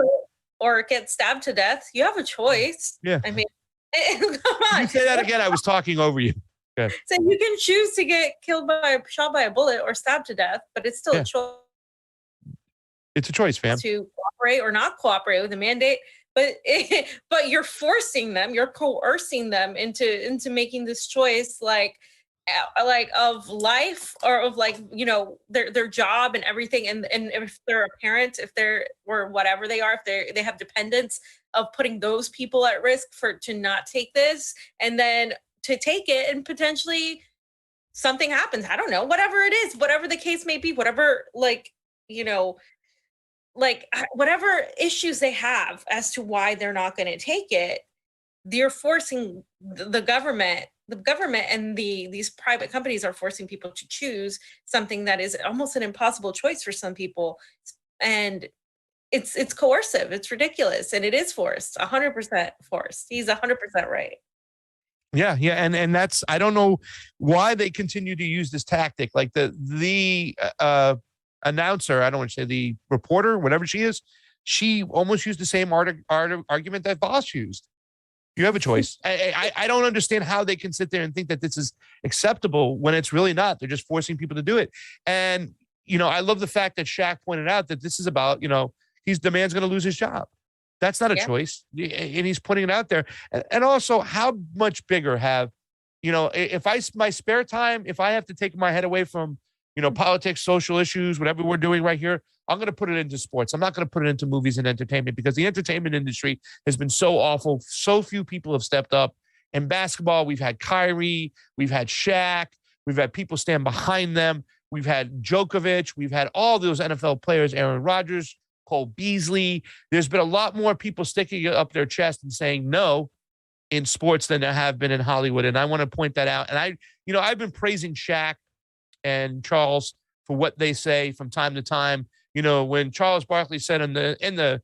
Or get stabbed to death. You have a choice. Yeah. I mean, come on. You say that again. I was talking over you. So you can choose to get shot by a bullet or stabbed to death, but it's still a choice. It's a choice, fam. To cooperate or not cooperate with the mandate, but you're forcing them, you're coercing them into making this choice, like of life or of, like, you know, their job and everything, and if they're a parent, if they're, or whatever they are, if they have dependents, of putting those people at risk to not take this, and then to take it and potentially something happens. I don't know, whatever it is, whatever the case may be, whatever, like, you know, like whatever issues they have as to why they're not going to take it, they're forcing the government and these private companies are forcing people to choose something that is almost an impossible choice for some people. And it's coercive. It's ridiculous. And it is forced, 100% forced. He's 100% right. Yeah, yeah, and that's I don't know why they continue to use this tactic. Like the announcer, I don't want to say the reporter, whatever she is, she almost used the same argument that Voss used. You have a choice. I don't understand how they can sit there and think that this is acceptable when it's really not. They're just forcing people to do it. And I love the fact that Shaq pointed out that this is about the man's going to lose his job. That's not a choice. And he's putting it out there. And also, how much bigger have, if my spare time, if I have to take my head away from, politics, social issues, whatever we're doing right here, I'm going to put it into sports. I'm not going to put it into movies and entertainment because the entertainment industry has been so awful. So few people have stepped up. In basketball, we've had Kyrie, we've had Shaq, we've had people stand behind them. We've had Djokovic, we've had all those NFL players, Aaron Rodgers, Cole Beasley. There's been a lot more people sticking up their chest and saying no in sports than there have been in Hollywood. And I want to point that out. And I've been praising Shaq and Charles for what they say from time to time. When Charles Barkley said in the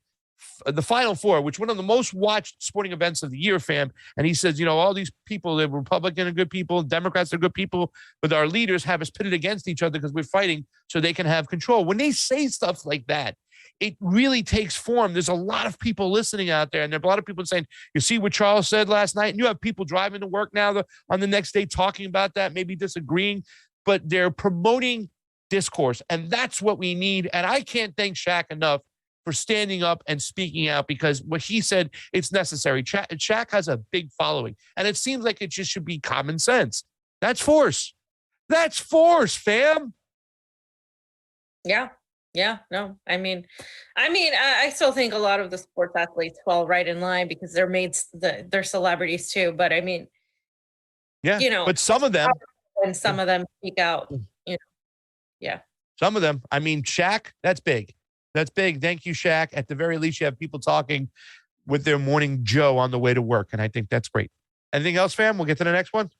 Final Four, which one of the most watched sporting events of the year, fam, and he says, all these people, the Republican are good people, Democrats are good people, but our leaders have us pitted against each other because we're fighting so they can have control. When they say stuff like that, it really takes form. There's a lot of people listening out there, and there are a lot of people saying, you see what Charles said last night, and you have people driving to work now on the next day talking about that, maybe disagreeing, but they're promoting discourse, and that's what we need. And I can't thank Shaq enough for standing up and speaking out, because what he said, it's necessary. Shaq has a big following, and it seems like it just should be common sense. That's force. That's force, fam. Yeah. Yeah, no, I mean, I still think a lot of the sports athletes fall right in line because they're celebrities too. But I mean, but some of them, and some of them speak out, yeah. Some of them, I mean, Shaq, that's big. That's big. Thank you, Shaq. At the very least, you have people talking with their morning Joe on the way to work, and I think that's great. Anything else, fam? We'll get to the next one.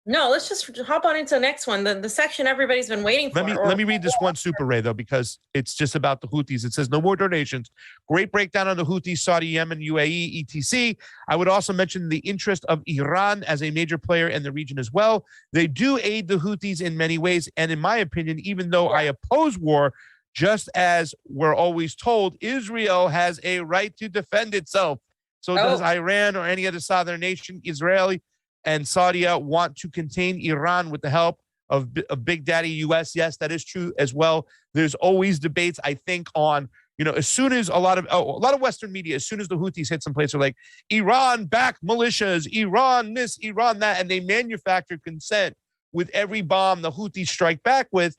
No, let's just hop on into the next one. The section everybody's been waiting for. Let me read this one super, Ray, though, because it's just about the Houthis. It says, no more donations. Great breakdown on the Houthis, Saudi, Yemen, UAE, etc. I would also mention the interest of Iran as a major player in the region as well. They do aid the Houthis in many ways. And in my opinion, even though I oppose war, just as we're always told, Israel has a right to defend itself. So does Iran or any other southern nation. Israeli and Saudi want to contain Iran with the help of Big Daddy US. Yes, that is true as well. There's always debates, I think, on, as soon as a lot of Western media, as soon as the Houthis hit some place, are like, Iran back militias, Iran this, Iran that, and they manufacture consent with every bomb the Houthis strike back with.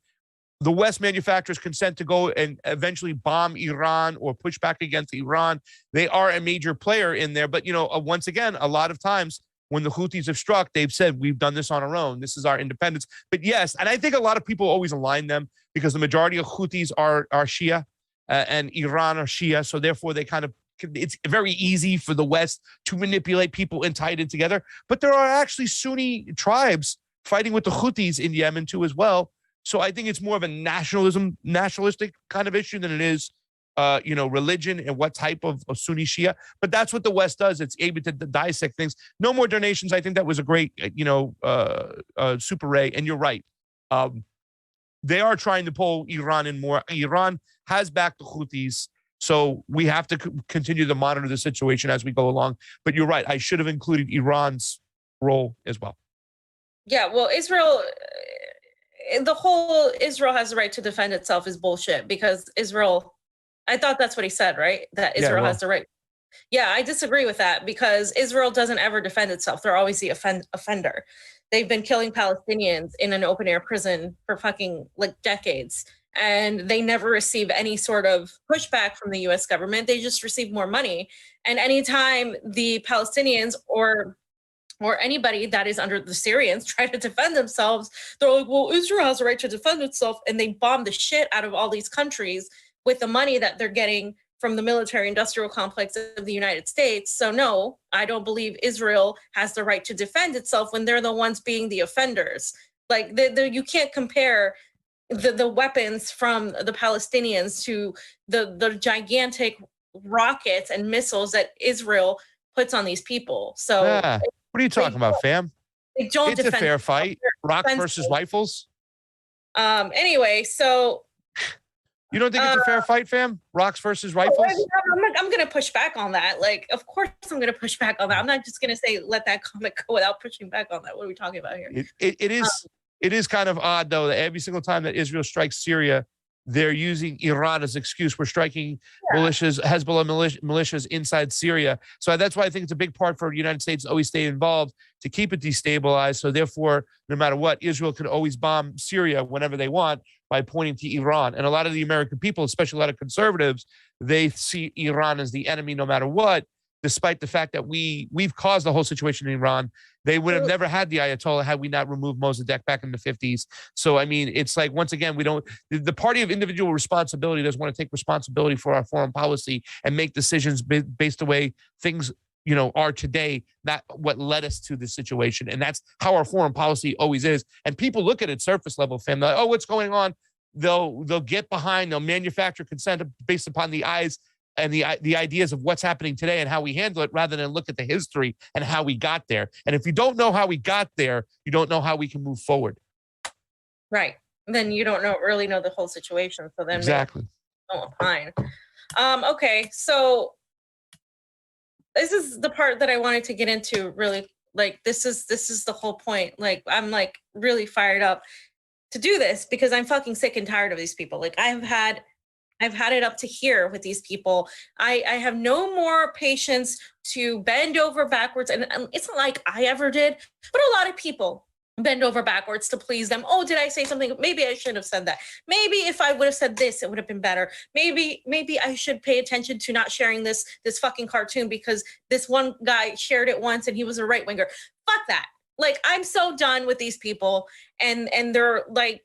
The West manufactures consent to go and eventually bomb Iran or push back against Iran. They are a major player in there. But, once again, a lot of times, when the Houthis have struck, they've said, we've done this on our own. This is our independence. But yes, and I think a lot of people always align them because the majority of Houthis are Shia and Iran are Shia. So therefore, it's very easy for the West to manipulate people and tie it in together. But there are actually Sunni tribes fighting with the Houthis in Yemen too as well. So I think it's more of a nationalistic kind of issue than it is religion and what type of Sunni Shia. But that's what the West does. It's able to dissect things. No more donations. I think that was a great, Super Ray. And you're right. They are trying to pull Iran in more. Iran has backed the Houthis. So we have to continue to monitor the situation as we go along. But you're right. I should have included Iran's role as well. Yeah, well, the whole Israel has the right to defend itself is bullshit because Israel, I thought that's what he said, right? That Israel has the right. Yeah, I disagree with that because Israel doesn't ever defend itself. They're always the offender. They've been killing Palestinians in an open air prison for fucking decades. And they never receive any sort of pushback from the US government. They just receive more money. And anytime the Palestinians or anybody that is under the Syrians try to defend themselves, they're like, well, Israel has a right to defend itself. And they bomb the shit out of all these countries with the money that they're getting from the military industrial complex of the United States. So no, I don't believe Israel has the right to defend itself when they're the ones being the offenders. You can't compare the weapons from the Palestinians to the gigantic rockets and missiles that Israel puts on these people. So what are you talking about, fam? Like, don't It's a defend fair fight. Rocks defend- versus rifles. Anyway, so You don't think it's a fair fight, fam? Rocks versus rifles? I'm going to push back on that. Like, of course I'm going to push back on that. I'm not just going to say, let that comment go without pushing back on that. What are we talking about here? It is kind of odd, though, that every single time that Israel strikes Syria, they're using Iran as an excuse. We're striking militias, Hezbollah militias inside Syria. So that's why I think it's a big part for the United States to always stay involved to keep it destabilized. So therefore, no matter what, Israel could always bomb Syria whenever they want by pointing to Iran. And a lot of the American people, especially a lot of conservatives, they see Iran as the enemy no matter what, despite the fact that we've caused the whole situation in Iran. They would have never had the Ayatollah had we not removed Mossadegh back in the 50s. So, I mean, it's like, once again, the party of individual responsibility doesn't want to take responsibility for our foreign policy and make decisions based the way things, are today, not what led us to this situation. And that's how our foreign policy always is. And people look at it surface level, fam. They're like, oh, what's going on? They'll get behind, they'll manufacture consent based upon the eyes and the ideas of what's happening today and how we handle it, rather than look at the history and how we got there. And if you don't know how we got there, you don't know how we can move forward. Right. Then you don't really know the whole situation. So then exactly. Don't opine. Okay. So this is the part that I wanted to get into, really. Like, this is the whole point. Like, I'm like really fired up to do this because I'm fucking sick and tired of these people. Like, I've had it up to here with these people. I have no more patience to bend over backwards. And it's not like I ever did, but a lot of people bend over backwards to please them. Oh, did I say something? Maybe I shouldn't have said that. Maybe if I would have said this, it would have been better. Maybe I should pay attention to not sharing this fucking cartoon because this one guy shared it once and he was a right winger. Fuck that. Like, I'm so done with these people, and they're like,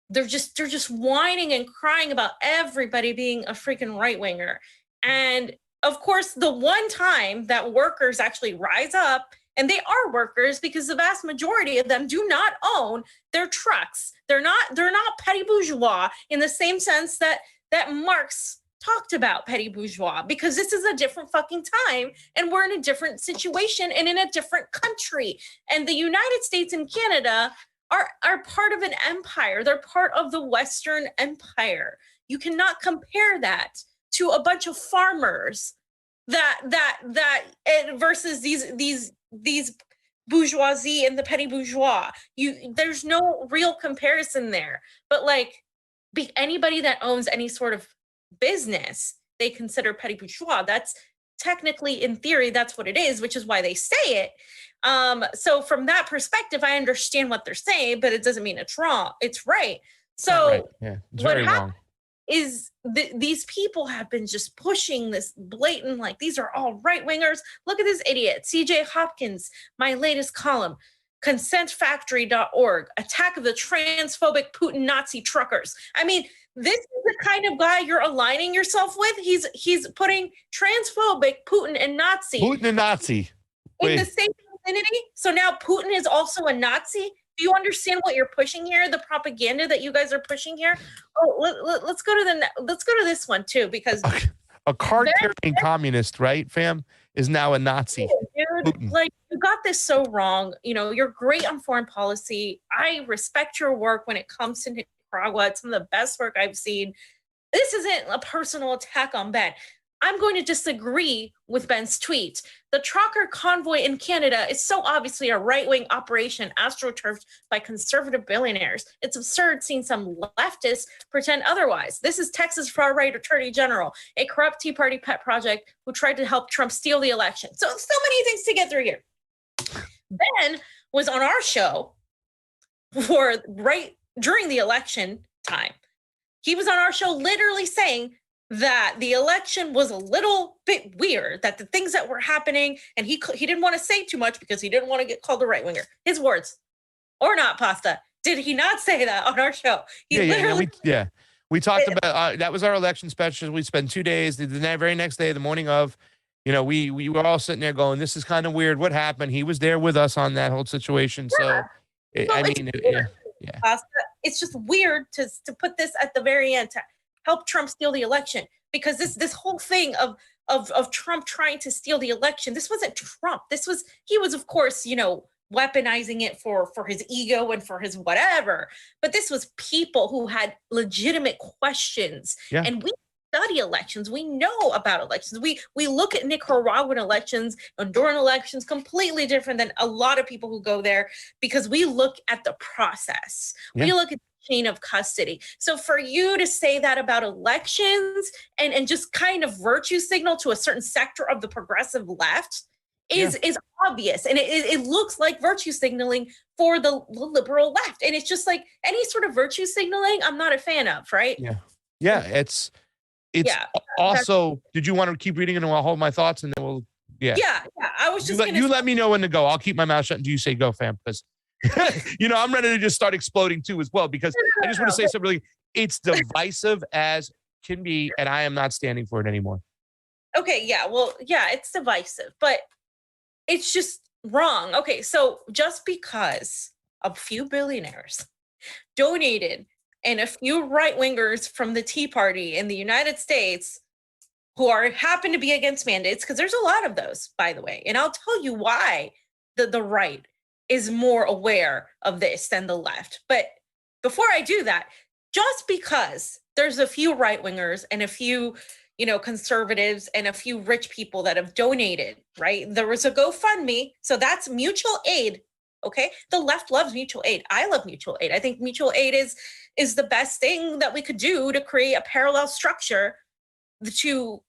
they're just whining and crying about everybody being a freaking right winger. And of course, the one time that workers actually rise up, and they are workers because the vast majority of them do not own their trucks. They're not petty bourgeois in the same sense that Marx talked about petty bourgeois, because this is a different fucking time and we're in a different situation and in a different country. And the United States and Canada are part of an empire. They're part of the Western Empire. You cannot compare that to a bunch of farmers versus these bourgeoisie and the petty bourgeois. There's no real comparison there. But like, anybody that owns any sort of business, they consider petty bourgeois. That's technically, in theory, that's what it is, which is why they say it. So from that perspective, I understand what they're saying, but it doesn't mean it's wrong. It's right. So right. Yeah, it's very wrong. Is these people have been just pushing this blatant, like, these are all right wingers. Look at this idiot, CJ Hopkins, my latest column, consentfactory.org, attack of the transphobic Putin Nazi truckers. I mean, this is the kind of guy you're aligning yourself with. He's putting transphobic Putin and Nazi. Putin and Nazi. In the same vicinity. So now Putin is also a Nazi. Do you understand what you're pushing here? The propaganda that you guys are pushing here. Oh, let's go to this one too, because a card-carrying communist, right, fam, is now a Nazi. Dude, Putin. Like, you got this so wrong. You're great on foreign policy. I respect your work when it comes to Nicaragua. It's some of the best work I've seen. This isn't a personal attack on Ben. I'm going to disagree with Ben's tweet. The trucker convoy in Canada is so obviously a right-wing operation astroturfed by conservative billionaires. It's absurd seeing some leftists pretend otherwise. This is Texas far-right attorney general, a corrupt Tea Party pet project who tried to help Trump steal the election. So many things to get through here. Ben was on our show right during the election time. He was on our show literally saying that the election was a little bit weird, that the things that were happening, and he didn't want to say too much because he didn't want to get called a right winger. His words, or not, Pasta. Did he not say that on our show? We talked about that was our election special. We spent 2 days. The very next day, the morning of, we were all sitting there going, "This is kind of weird. What happened?" He was there with us on that whole situation. Pasta, it's just weird to put this at the very end to help Trump steal the election, because this whole thing of Trump trying to steal the election, this wasn't Trump. He was, of course, weaponizing it for his ego and for his whatever. But this was people who had legitimate questions. Yeah. And we study elections. We know about elections. We look at Nicaraguan elections, Honduran elections, completely different than a lot of people who go there, because we look at the process. Yeah. We look at the chain of custody. So for you to say that about elections and just kind of virtue signal to a certain sector of the progressive left is obvious. And it looks like virtue signaling for the liberal left. And it's just like any sort of virtue signaling I'm not a fan of, right? Yeah. Yeah. It's also, did you want to keep reading and I'll hold my thoughts and then we'll, Yeah. I was just you let me know when to go. I'll keep my mouth shut until you say go, fam. Because, I'm ready to just start exploding too as well, because I just want to say something really, it's divisive as can be, and I am not standing for it anymore. Okay. Yeah. Well, yeah, it's divisive, but it's just wrong. Okay. So just because a few billionaires donated and a few right-wingers from the Tea Party in the United States who happen to be against mandates, because there's a lot of those, by the way. And I'll tell you why the right is more aware of this than the left. But before I do that, just because there's a few right-wingers and a few, conservatives and a few rich people that have donated, right? There was a GoFundMe. So that's mutual aid. Okay. The left loves mutual aid. I love mutual aid. I think mutual aid is the best thing that we could do to create a parallel structure to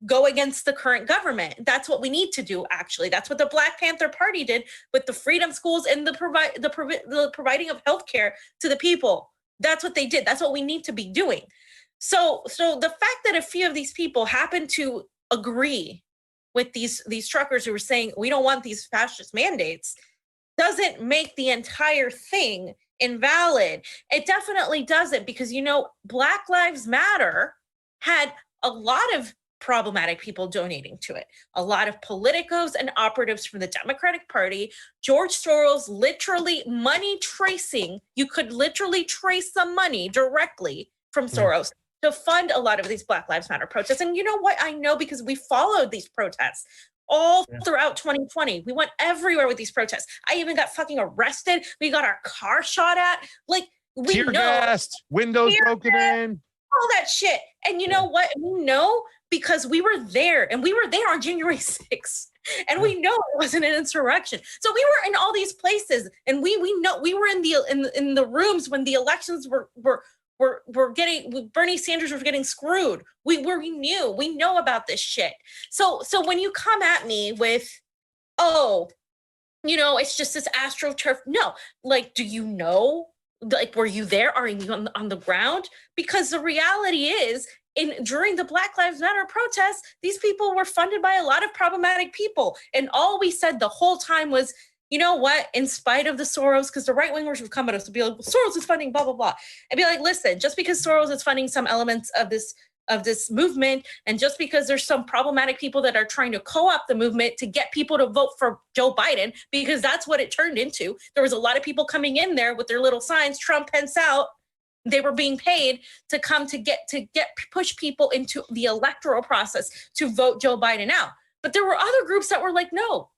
go against the current government. That's what we need to do, actually. That's what the Black Panther Party did with the freedom schools and the providing of healthcare to the people. That's what they did. That's what we need to be doing. So the fact that a few of these people happen to agree with these truckers who were saying, we don't want these fascist mandates, doesn't make the entire thing invalid. It definitely doesn't, because, Black Lives Matter had a lot of problematic people donating to it. A lot of politicos and operatives from the Democratic Party. George Soros literally money tracing. You could literally trace some money directly from Soros to fund a lot of these Black Lives Matter protests. And you know what? I know, because we followed these protests all throughout 2020. We went everywhere with these protests. I even got fucking arrested. We got our car shot at. Like, we tear know. gassed, windows broken in. All that shit. And you know what? We know because we were there, and we were there on January 6th. And we know it wasn't an insurrection. So we were in all these places, and we know we were in the rooms when the elections were getting, Bernie Sanders was getting screwed. We know about this shit. So when you come at me with, it's just this AstroTurf. No, like, do you know? Like, were you there? Are you on the ground? Because the reality is, during the Black Lives Matter protests, these people were funded by a lot of problematic people. And all we said the whole time was, you know what, in spite of the Soros, because the right-wingers would come at us and be like, well, Soros is funding blah, blah, blah. And be like, listen, just because Soros is funding some elements of this movement, and just because there's some problematic people that are trying to co-opt the movement to get people to vote for Joe Biden, because that's what it turned into. There was a lot of people coming in there with their little signs, Trump, Pence out. They were being paid to come to push people into the electoral process to vote Joe Biden out. But there were other groups that were like, no,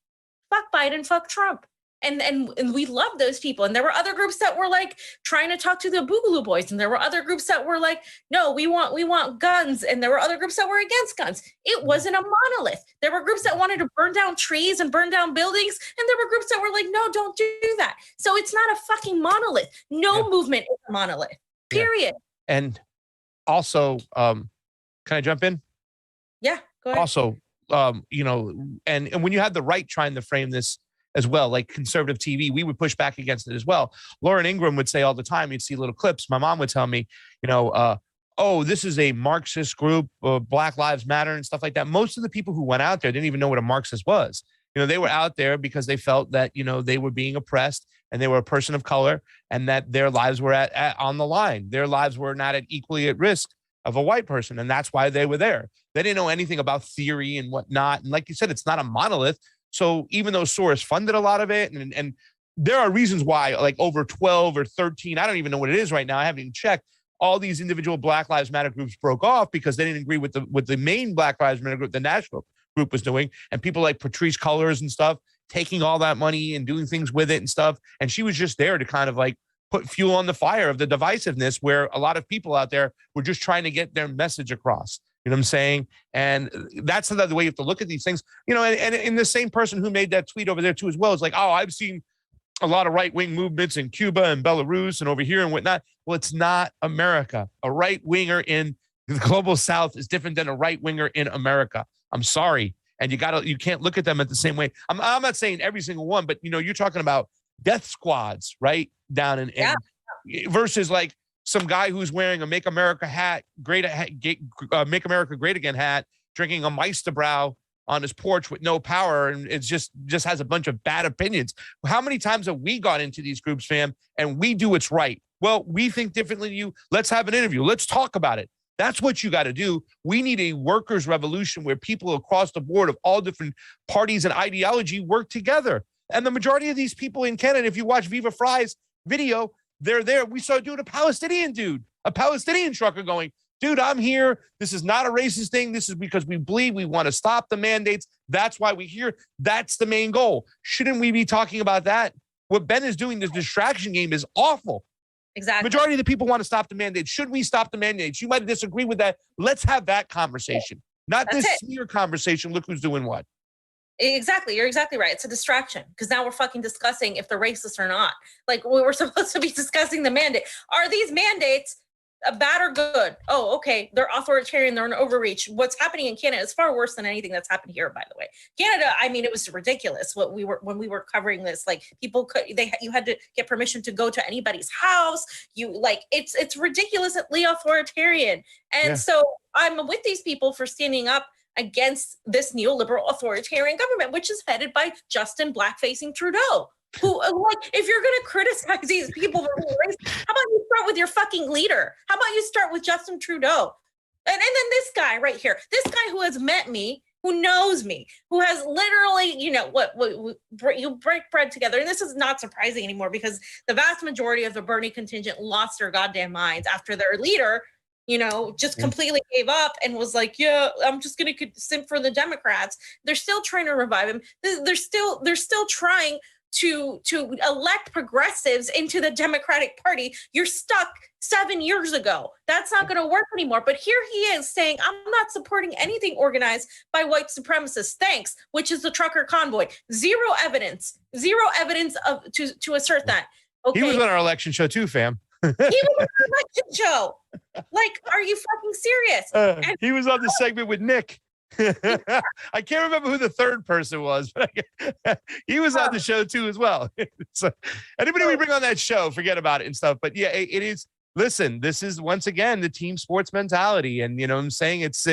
fuck Biden, fuck Trump. And we love those people. And there were other groups that were like trying to talk to the Boogaloo Boys. And there were other groups that were like, no, we want guns. And there were other groups that were against guns. It wasn't a monolith. There were groups that wanted to burn down trees and burn down buildings. And there were groups that were like, no, don't do that. So it's not a fucking monolith. No movement is a monolith, period. Yeah. And also, can I jump in? Yeah, go ahead. Also, and when you had the right trying to frame this as well, like conservative TV, we would push back against it as well. Lauren Ingram would say all the time, you'd see little clips. My mom would tell me, this is a Marxist group, Black Lives Matter and stuff like that. Most of the people who went out there didn't even know what a Marxist was. They were out there because they felt that, they were being oppressed and they were a person of color and that their lives were on the line. Their lives were not equally at risk of a white person. And that's why they were there. They didn't know anything about theory and whatnot. And like you said, it's not a monolith. So even though Soros funded a lot of it, and there are reasons why, like over 12 or 13, I don't even know what it is right now, I haven't even checked, all these individual Black Lives Matter groups broke off because they didn't agree with the main Black Lives Matter group, the national group was doing. And people like Patrisse Cullors and stuff taking all that money and doing things with it and stuff. And she was just there to kind of like put fuel on the fire of the divisiveness where a lot of people out there were just trying to get their message across. You know what I'm saying? And that's the way you have to look at these things. You know, and the same person who made that tweet over there too as well is like, oh, I've seen a lot of right-wing movements in Cuba and Belarus and over here and whatnot. Well, it's not America. A right-winger in the global South is different than a right-winger in America. I'm sorry. And you can't look at them at the same way. I'm not saying every single one, but you know, you're talking about death squads, right? Down in versus like some guy who's wearing a Make America Make America Great Again hat, drinking a Meisterbrow on his porch with no power, and it's just has a bunch of bad opinions. How many times have we got into these groups, fam, and we do what's right? Well, we think differently than you. Let's have an interview. Let's talk about it. That's what you got to do. We need a workers' revolution where people across the board of all different parties and ideology work together. And the majority of these people in Canada, if you watch Viva Fry's video, they're there. We saw a Palestinian trucker going, dude, I'm here. This is not a racist thing. This is because we believe we want to stop the mandates. That's why we're here. That's the main goal. Shouldn't we be talking about that? What Ben is doing, this distraction game, is awful. Exactly. Majority of the people want to stop the mandates. Should we stop the mandates? You might disagree with that. Let's have that conversation, not this smear conversation. Look who's doing what. Exactly. You're exactly right. It's a distraction because now we're fucking discussing if they're racist or not. Like we were supposed to be discussing the mandate. Are these mandates bad or good? Oh, okay. They're authoritarian. They're an overreach. What's happening in Canada is far worse than anything that's happened here, by the way. Canada, I mean, it was ridiculous when we were covering this. Like you had to get permission to go to anybody's house. It's ridiculously authoritarian. And so I'm with these people for standing up against this neoliberal authoritarian government, which is headed by Justin black-facing Trudeau. Who, like, if you're going to criticize these people, how about you start with your fucking leader? How about you start with Justin Trudeau? And then this guy right here, this guy who has met me, who knows me, who has literally, you know, you break bread together. And this is not surprising anymore because the vast majority of the Bernie contingent lost their goddamn minds after their leader, you know, just completely gave up and was like, yeah, I'm just going to simp for the Democrats. They're still trying to revive him. They're still trying to elect progressives into the Democratic Party. You're stuck 7 years ago. That's not going to work anymore. But here he is saying, I'm not supporting anything organized by white supremacists. Thanks, which is the trucker convoy. Zero evidence of to assert that. Okay. He was on our election show too, fam. He was on our election show. Like, are you fucking serious? He was on the segment with Nick. I can't remember who the third person was, but he was on the show too as well. So anybody we bring on that show, forget about it and stuff. But yeah, it is. Listen, this is once again the team sports mentality, and you know what I'm saying, it's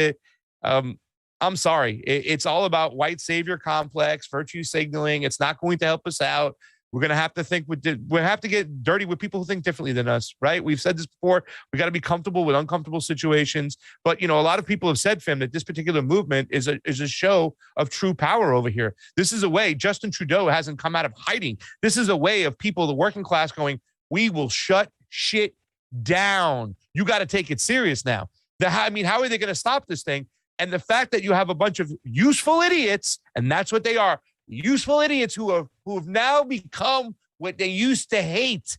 I'm sorry, it's all about white savior complex, virtue signaling. It's not going to help us out. We're going to have to we have to get dirty with people who think differently than us, right? We've said this before. We got to be comfortable with uncomfortable situations. But, you know, a lot of people have said, Fim, that this particular movement is a show of true power over here. This is a way. Justin Trudeau hasn't come out of hiding. This is a way of people, the working class, going, we will shut shit down. You got to take it serious now. How are they going to stop this thing? And the fact that you have a bunch of useful idiots, and that's what they are, useful idiots who have now become what they used to hate.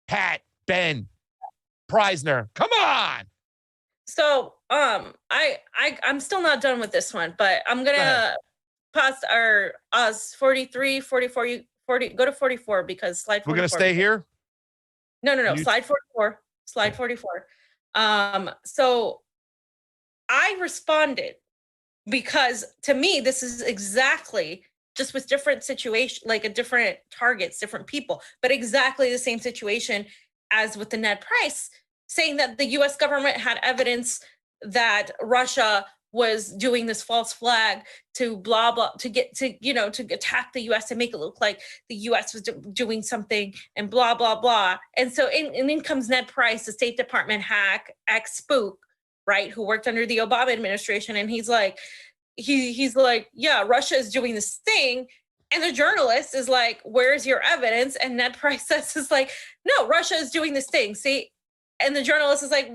Pat, Ben, Preisner, come on. So I'm still not done with this one, but I'm gonna pass our 43, 44, 40, go to 44 because slide 44. We're gonna stay here? No. Slide 44. Slide 44. So I responded because to me, this is exactly just with different situation, like a different targets, different people, but exactly the same situation as with the Ned Price, saying that the US government had evidence that Russia was doing this false flag to blah, blah, to get to, you know, to attack the US and make it look like the US was doing something and blah, blah, blah. And so in comes Ned Price, the State Department hack, ex-spook, right, who worked under the Obama administration. And he's like, yeah, Russia is doing this thing. And the journalist is like, where's your evidence? And Ned Price is like, no, Russia is doing this thing. See? And the journalist is like,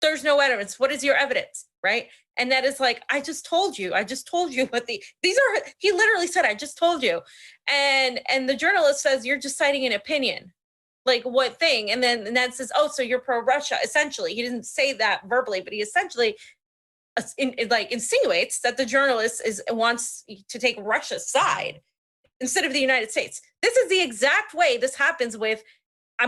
there's no evidence. What is your evidence? Right? And that is like, I just told you what these are. He literally said, I just told you. And the journalist says, you're just citing an opinion. Like, what thing? And then Ned says, oh, so you're pro-Russia. Essentially, he didn't say that verbally, but he essentially insinuates that the journalist wants to take Russia's side instead of the United States. This is the exact way this happens with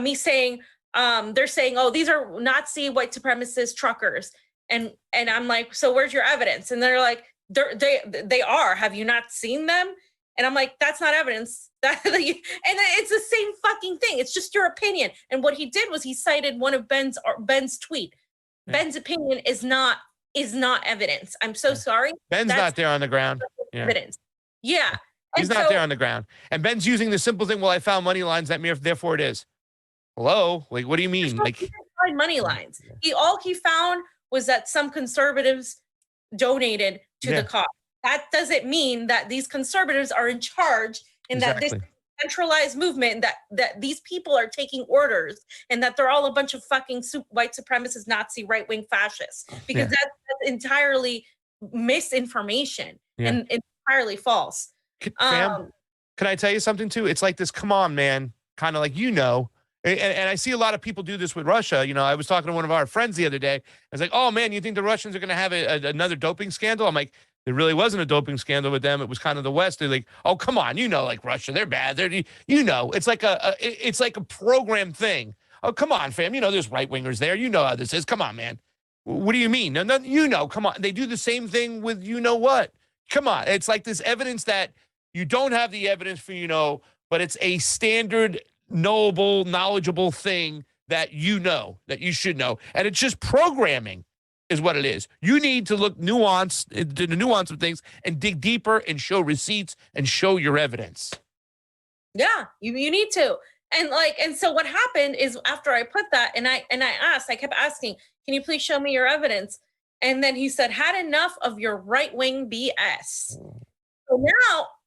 me saying, they're saying, oh, these are Nazi white supremacist truckers. And I'm like, so where's your evidence? And they're like, they are. Have you not seen them? And I'm like, that's not evidence. And it's the same fucking thing. It's just your opinion. And what he did was he cited one of Ben's tweet. Yeah. Ben's opinion is not evidence. I'm so sorry. Ben's not there on the ground. Evidence. Yeah. He's not there on the ground. And Ben's using the simple thing, well, I found money lines that therefore it is. Hello? Like, what do you mean? Like, money lines. All he found was that some conservatives donated to the cause. That doesn't mean that these conservatives are in charge and that this centralized movement, that these people are taking orders and that they're all a bunch of fucking white supremacist, Nazi, right-wing fascists, because that's entirely misinformation and entirely false. Fam, can I tell you something too? It's like this, come on, man, kind of like, and I see a lot of people do this with Russia. I was talking to one of our friends the other day. I was like, oh man, you think the Russians are going to have another doping scandal? I'm like, there really wasn't a doping scandal with them. It was kind of the West. They're like, oh, come on. Like Russia, they're bad. It's like a program thing. Oh, come on, fam. There's right wingers there. How this is. Come on, man. What do you mean? No, come on. They do the same thing with what? Come on. It's like this evidence that you don't have the evidence for, but it's a standard, knowable, knowledgeable thing that that you should know. And it's just programming is what it is. You need to look the nuance of things and dig deeper and show receipts and show your evidence. Yeah, you need to. And so what happened is after I put that and I kept asking, can you please show me your evidence? And then he said, had enough of your right-wing BS. So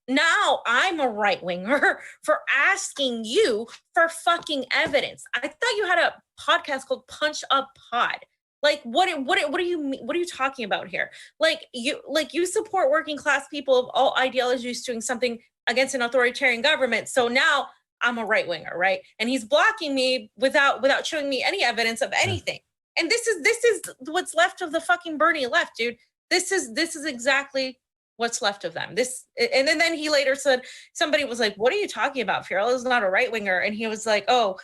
now I'm a right-winger for asking you for fucking evidence. I thought you had a podcast called Punch Up Pod. Like, what do you mean? What are you talking about here? Like you support working class people of all ideologies doing something against an authoritarian government. So now I'm a right-winger, right? And he's blocking me without showing me any evidence of anything. And this is what's left of the fucking Bernie left, dude. This is exactly what's left of them. And then he later said, somebody was like, what are you talking about? Fiorella is not a right-winger. And he was like, oh,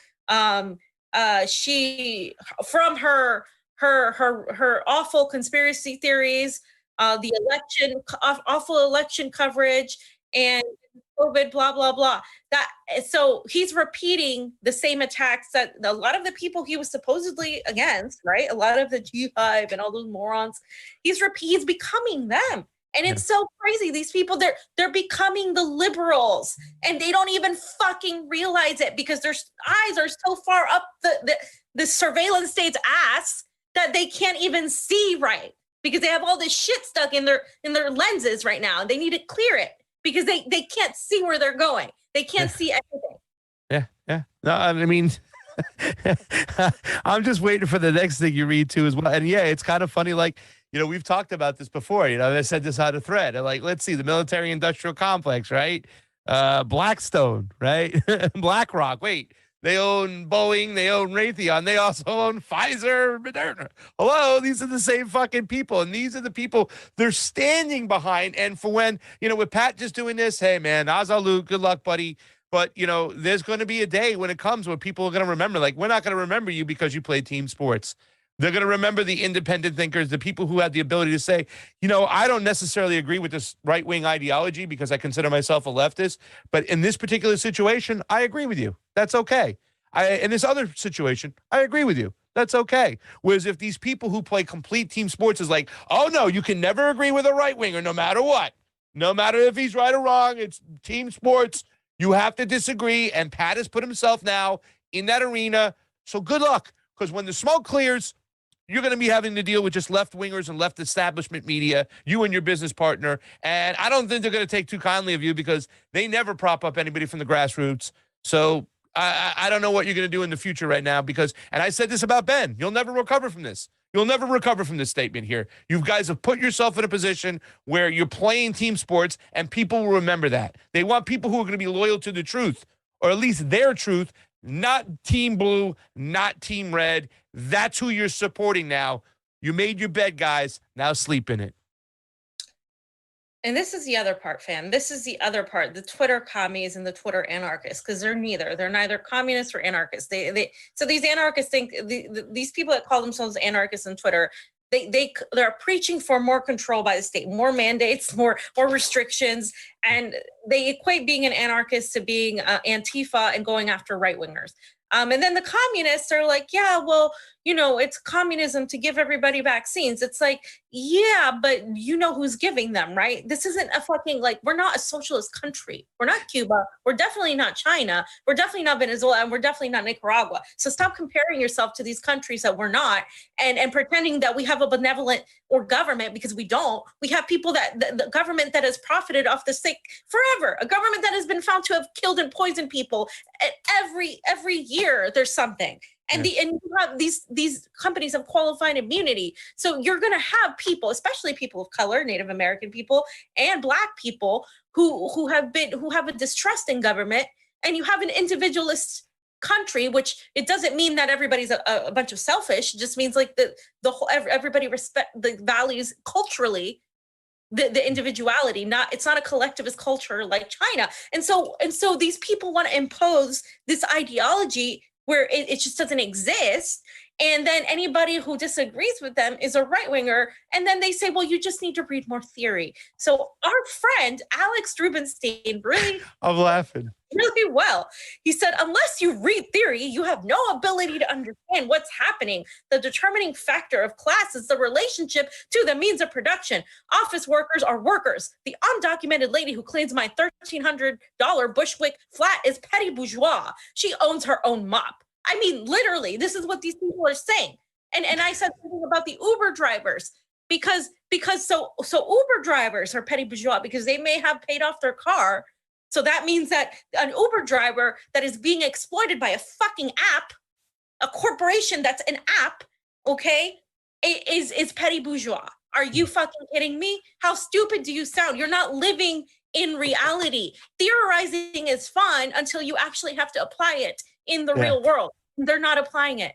she, from her awful conspiracy theories, the election, awful election coverage, and COVID, blah, blah, blah. So he's repeating the same attacks that a lot of the people he was supposedly against, right? A lot of the G5 and all those morons, he's becoming them. And it's so crazy. These people, they're becoming the liberals and they don't even fucking realize it because their eyes are so far up the surveillance state's ass that they can't even see right because they have all this shit stuck in their lenses right now. And they need to clear it because they can't see where they're going. They can't see anything. Yeah. No, I mean, I'm just waiting for the next thing you read too as well. And it's kind of funny. Like, we've talked about this before, I said this on a thread. And like, let's see, the military industrial complex, right? Blackstone, right? BlackRock. Wait, they own Boeing, they own Raytheon, they also own Pfizer, Moderna. Hello, these are the same fucking people. And these are the people they're standing behind. And for when, with Pat just doing this, hey man, Azalu, good luck, buddy. But, there's going to be a day when it comes where people are going to remember, like, we're not going to remember you because you played team sports. They're going to remember the independent thinkers, the people who had the ability to say, I don't necessarily agree with this right-wing ideology because I consider myself a leftist. But in this particular situation, I agree with you. That's okay. In this other situation, I agree with you. That's okay. Whereas if these people who play complete team sports is like, oh, no, you can never agree with a right-winger no matter what. No matter if he's right or wrong, it's team sports. You have to disagree. And Pat has put himself now in that arena. So good luck. Because when the smoke clears, you're going to be having to deal with just left-wingers and left establishment media, you and your business partner. And I don't think they're going to take too kindly of you because they never prop up anybody from the grassroots. So I don't know what you're going to do in the future right now because, and I said this about Ben, you'll never recover from this. You'll never recover from this statement here. You guys have put yourself in a position where you're playing team sports, and people will remember that. They want people who are going to be loyal to the truth, or at least their truth, not Team Blue, not Team Red. That's who you're supporting now. You made your bed, guys. Now sleep in it. And this is the other part, fam. This is the other part, the Twitter commies and the Twitter anarchists, because they're neither. They're neither communists or anarchists. So these anarchists think, these people that call themselves anarchists on Twitter, they're preaching for more control by the state, more mandates, more restrictions, and they equate being an anarchist to being Antifa and going after right-wingers. And then the communists are like, yeah, well, you know, it's communism to give everybody vaccines. It's like, yeah, but you know who's giving them, right? This isn't a fucking, like, we're not a socialist country. We're not Cuba. We're definitely not China. We're definitely not Venezuela. And we're definitely not Nicaragua. So stop comparing yourself to these countries that we're not, and pretending that we have a benevolent or government, because we don't. We have people that the government that has profited off the sick forever. A government that has been found to have killed and poisoned people every year. There's something. And and you have these companies have qualified immunity. So you're going to have people, especially people of color, Native American people, and Black people who have a distrust in government, and you have an individualist country, which it doesn't mean that everybody's a bunch of selfish. It just means like the whole everybody respect the values culturally. The individuality, it's not a collectivist culture like China. And so these people want to impose this ideology where it just doesn't exist. And then anybody who disagrees with them is a right-winger. And then they say, well, you just need to read more theory. So our friend, Alex Rubinstein, really, I'm laughing. Really well. He said, unless you read theory, you have no ability to understand what's happening. The determining factor of class is the relationship to the means of production. Office workers are workers. The undocumented lady who cleans my $1,300 Bushwick flat is petty bourgeois. She owns her own mop. I mean, literally, this is what these people are saying. And I said something about the Uber drivers, because so Uber drivers are petty bourgeois because they may have paid off their car. So that means that an Uber driver that is being exploited by a fucking app, a corporation that's an app, okay, is petty bourgeois. Are you fucking kidding me? How stupid do you sound? You're not living in reality. Theorizing is fun until you actually have to apply it in the real world. They're not applying it.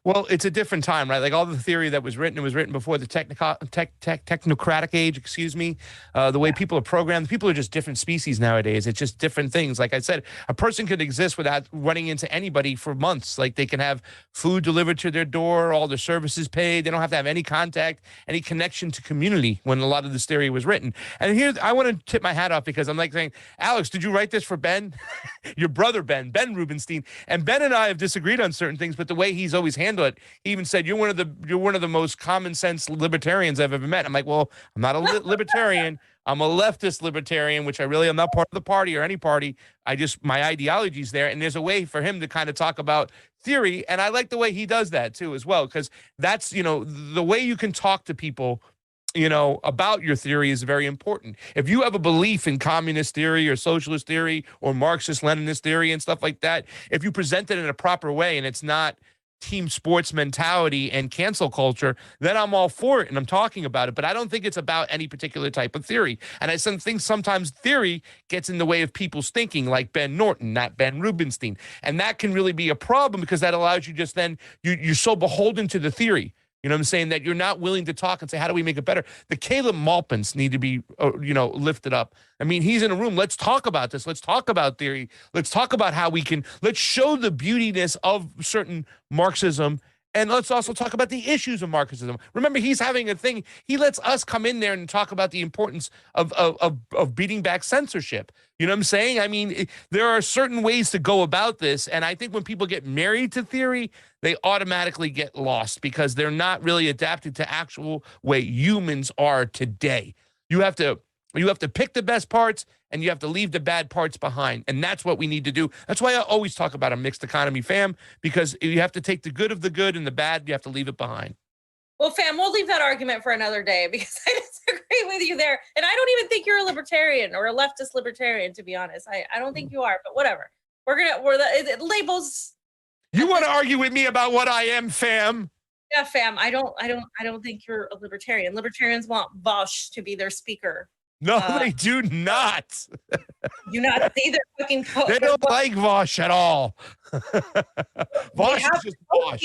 Well, it's a different time, right? Like all the theory that was written, it was written before the technocratic age, excuse me. The way people are programmed, people are just different species nowadays. It's just different things. Like I said, a person could exist without running into anybody for months. Like they can have food delivered to their door, all their services paid. They don't have to have any contact, any connection to community when a lot of this theory was written. And here, I want to tip my hat off because I'm like saying, Alex, did you write this for Ben? Your brother, Ben Rubenstein. And Ben and I have disagreed on certain things, but the way he's always handled it, he even said, you're one of the most common sense libertarians I've ever met. I'm like, well, I'm not a libertarian. I'm a leftist libertarian, which I'm not part of the party or any party. My ideology's there. And there's a way for him to kind of talk about theory. And I like the way he does that too, as well, because that's, the way you can talk to people about your theory is very important. If you have a belief in communist theory or socialist theory or Marxist-Leninist theory and stuff like that, if you present it in a proper way and it's not team sports mentality and cancel culture, then I'm all for it and I'm talking about it. But I don't think it's about any particular type of theory. And I think sometimes theory gets in the way of people's thinking, like Ben Norton, not Ben Rubenstein. And that can really be a problem because that allows you just then, you're so beholden to the theory. You know what I'm saying? That you're not willing to talk and say, how do we make it better? The Caleb Malpins need to be, lifted up. I mean, he's in a room. Let's talk about this. Let's talk about theory. Let's talk about how let's show the beautiness of certain Marxism. And let's also talk about the issues of Marxism. Remember, he's having a thing. He lets us come in there and talk about the importance of beating back censorship. You know what I'm saying? I mean, there are certain ways to go about this. And I think when people get married to theory, they automatically get lost because they're not really adapted to actual way humans are today. You have to pick the best parts and you have to leave the bad parts behind. And that's what we need to do. That's why I always talk about a mixed economy, fam, because you have to take the good of the good and the bad, you have to leave it behind. Well, fam, we'll leave that argument for another day because I disagree with you there. And I don't even think you're a libertarian or a leftist libertarian, to be honest. I don't think you are, but whatever. We're the labels. You want to argue with me about what I am, fam? Yeah, fam. I don't think you're a libertarian. Libertarians want Vosh to be their speaker. No, they do not. Do not see their fucking post. They don't like Vosh at all. Vosh is just Vosh.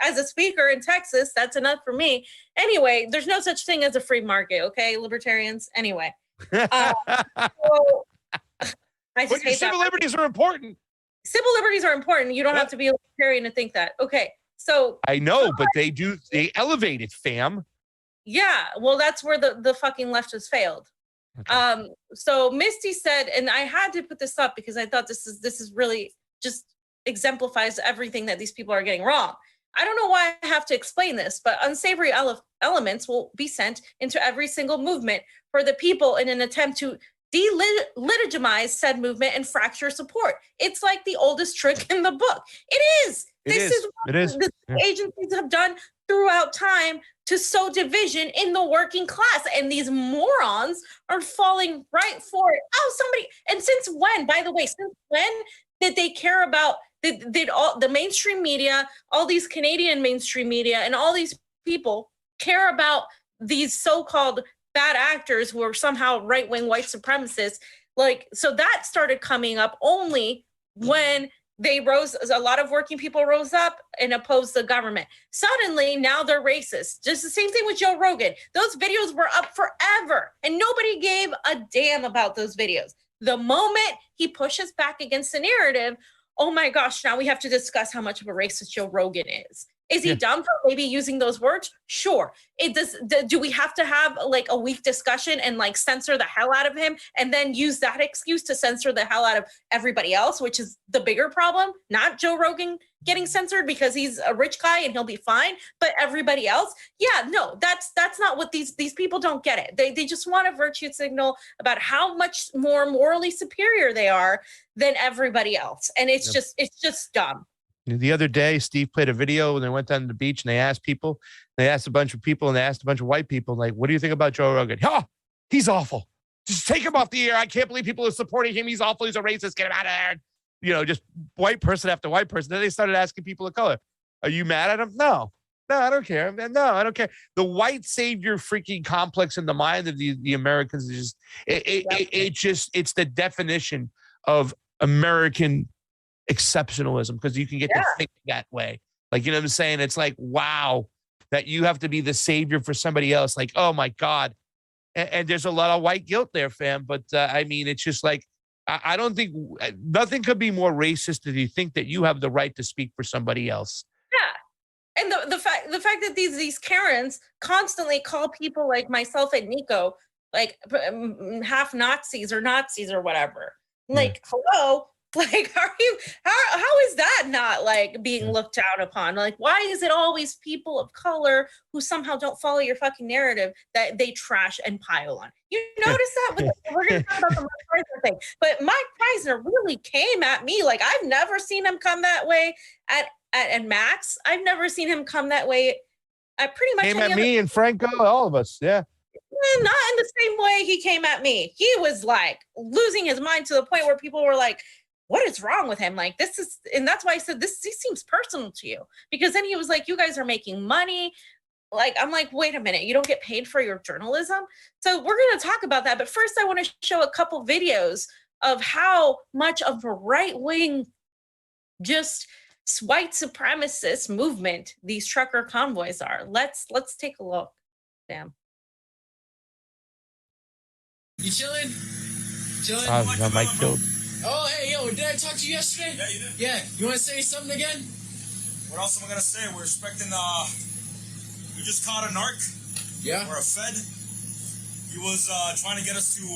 As a speaker in Texas, that's enough for me. Anyway, there's no such thing as a free market, okay, libertarians? Anyway. So, I just hate civil liberties are important. Civil liberties are important. You don't have to be a libertarian to think that. Okay, so. I know, but they elevate it, fam. Yeah, well, that's where the fucking left has failed. Okay. So Misty said, and I had to put this up because I thought this is really just exemplifies everything that these people are getting wrong. I don't know why I have to explain this, but unsavory elements will be sent into every single movement for the people in an attempt to delegitimize said movement and fracture support. It's like the oldest trick in the book. It is. This is what the agencies have done throughout time to sow division in the working class. And these morons are falling right for it. Oh, somebody, and since when, by the way, since when did they care about, did all the mainstream media, all these Canadian mainstream media, and all these people care about these so-called bad actors who are somehow right-wing white supremacists? Like, so that started coming up only when a lot of working people rose up and opposed the government. Suddenly, now they're racist. Just the same thing with Joe Rogan. Those videos were up forever, and nobody gave a damn about those videos. The moment he pushes back against the narrative, oh my gosh, now we have to discuss how much of a racist Joe Rogan is. Is he dumb for maybe using those words? Sure. Do we have to have like a weak discussion and like censor the hell out of him and then use that excuse to censor the hell out of everybody else, which is the bigger problem? Not Joe Rogan getting censored because he's a rich guy and he'll be fine, but everybody else? Yeah, no, that's not what these people don't get it. They just want a virtue signal about how much more morally superior they are than everybody else. And it's just dumb. The other day, Steve played a video and they went down to the beach and they asked a bunch of people and they asked a bunch of white people, like, what do you think about Joe Rogan? Oh, he's awful. Just take him off the air. I can't believe people are supporting him. He's awful. He's a racist. Get him out of there. You know, just white person after white person. Then they started asking people of color, are you mad at him? No, I don't care. No, I don't care. The white savior freaking complex in the mind of the Americans is just, it's the definition of American exceptionalism, because you can get to think that way. Like, you know what I'm saying? It's like, wow, that you have to be the savior for somebody else. Like, oh my God. And there's a lot of white guilt there, fam. But I mean, it's just like, I don't think nothing could be more racist if you think that you have the right to speak for somebody else. Yeah. And the fact that these Karens constantly call people like myself and Niko, like half Nazis or whatever. Like, hello. Like, how is that not like being looked down upon? Like, why is it always people of color who somehow don't follow your fucking narrative that they trash and pile on? You notice that? We're going to talk about the Mike Preisner thing, but Mike Preisner really came at me. Like, I've never seen him come that way at Max. I've never seen him come that way at pretty much came at me and Franco, all of us. Yeah. Not in the same way he came at me. He was like losing his mind to the point where people were like, what is wrong with him? Like, this is, and that's why I said this seems personal to you, because then he was like, you guys are making money. Like, I'm like, wait a minute, you don't get paid for your journalism? So we're going to talk about that. But first I want to show a couple videos of how much of a right-wing, just white supremacist movement these trucker convoys are. Let's take a look. Damn. You chilling? Chilling? I might kill. Oh, hey, yo, did I talk to you yesterday? Yeah, you did. Yeah, you want to say something again? What else am I going to say? We're expecting, we just caught a narc. Yeah. Or a Fed. He was trying to get us to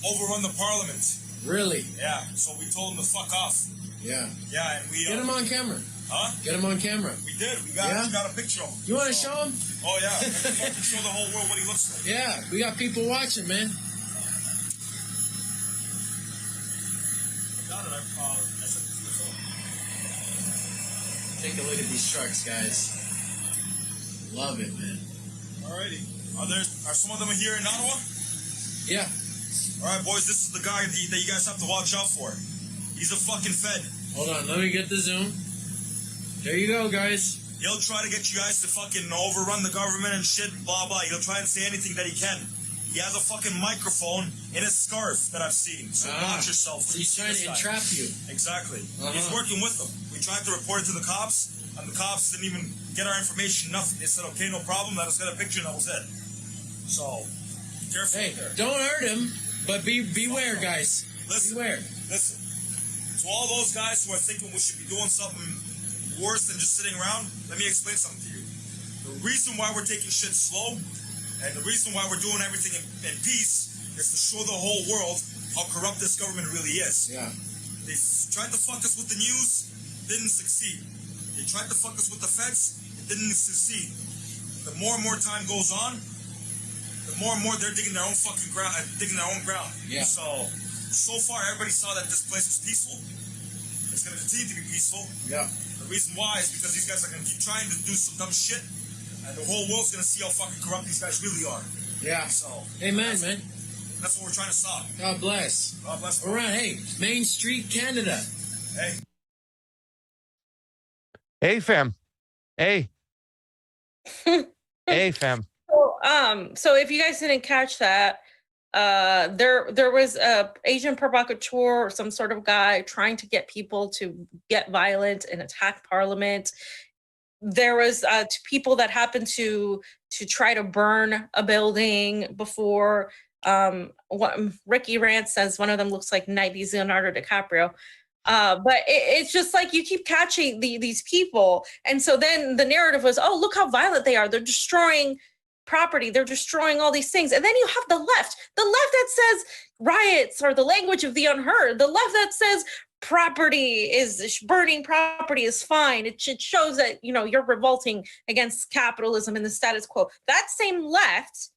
overrun the parliament. Really? Yeah, so we told him to fuck off. Yeah. Yeah, and we... Get him on camera. Huh? Get him on camera. We did. We got a picture of him. You want to show him? Oh, yeah. We can show the whole world what he looks like. Yeah, we got people watching, man. Take a look at these trucks, guys. Love it, man. Alrighty. Are some of them here in Ottawa? Yeah. Alright, boys, this is the guy that you guys have to watch out for. He's a fucking Fed. Hold on, let me get the zoom. There you go, guys. He'll try to get you guys to fucking overrun the government and shit, blah, blah. He'll try and say anything that he can. He has a fucking microphone in his scarf that I've seen. So watch yourself. So he's trying to entrap you. Exactly. He's working with them. We tried to report it to the cops, and the cops didn't even get our information, nothing. They said, okay, no problem. Let us get a picture, and that was it. So, careful there. Don't hurt him, but beware, guys. Beware. Listen. To all those guys who are thinking we should be doing something worse than just sitting around, let me explain something to you. The reason why we're taking shit slow, and the reason why we're doing everything in peace, is to show the whole world how corrupt this government really is. Yeah. They tried to fuck us with the news, didn't succeed. They tried to fuck us with the feds, it didn't succeed. The more and more time goes on, the more and more they're digging their own fucking ground, Yeah. So far, everybody saw that this place was peaceful. It's going to continue to be peaceful. Yeah. The reason why is because these guys are going to keep trying to do some dumb shit, and the whole world's going to see how fucking corrupt these guys really are. Yeah. So, Amen, man. That's what we're trying to stop. God bless. God bless. All right, hey, Main Street, Canada. Hey. Hey, fam. Hey. Hey, fam. So if you guys didn't catch that, there was a agent provocateur or some sort of guy trying to get people to get violent and attack Parliament. There was people that happened to try to burn a building before. What Ricky Rant says one of them looks like 90s Leonardo DiCaprio. But it's just like you keep catching these people, and so then the narrative was, oh, look how violent they are. They're destroying property, they're destroying all these things. And then you have the left that says riots are the language of the unheard, the left that says burning property is fine. It shows that, you know, you're revolting against capitalism and the status quo. That same left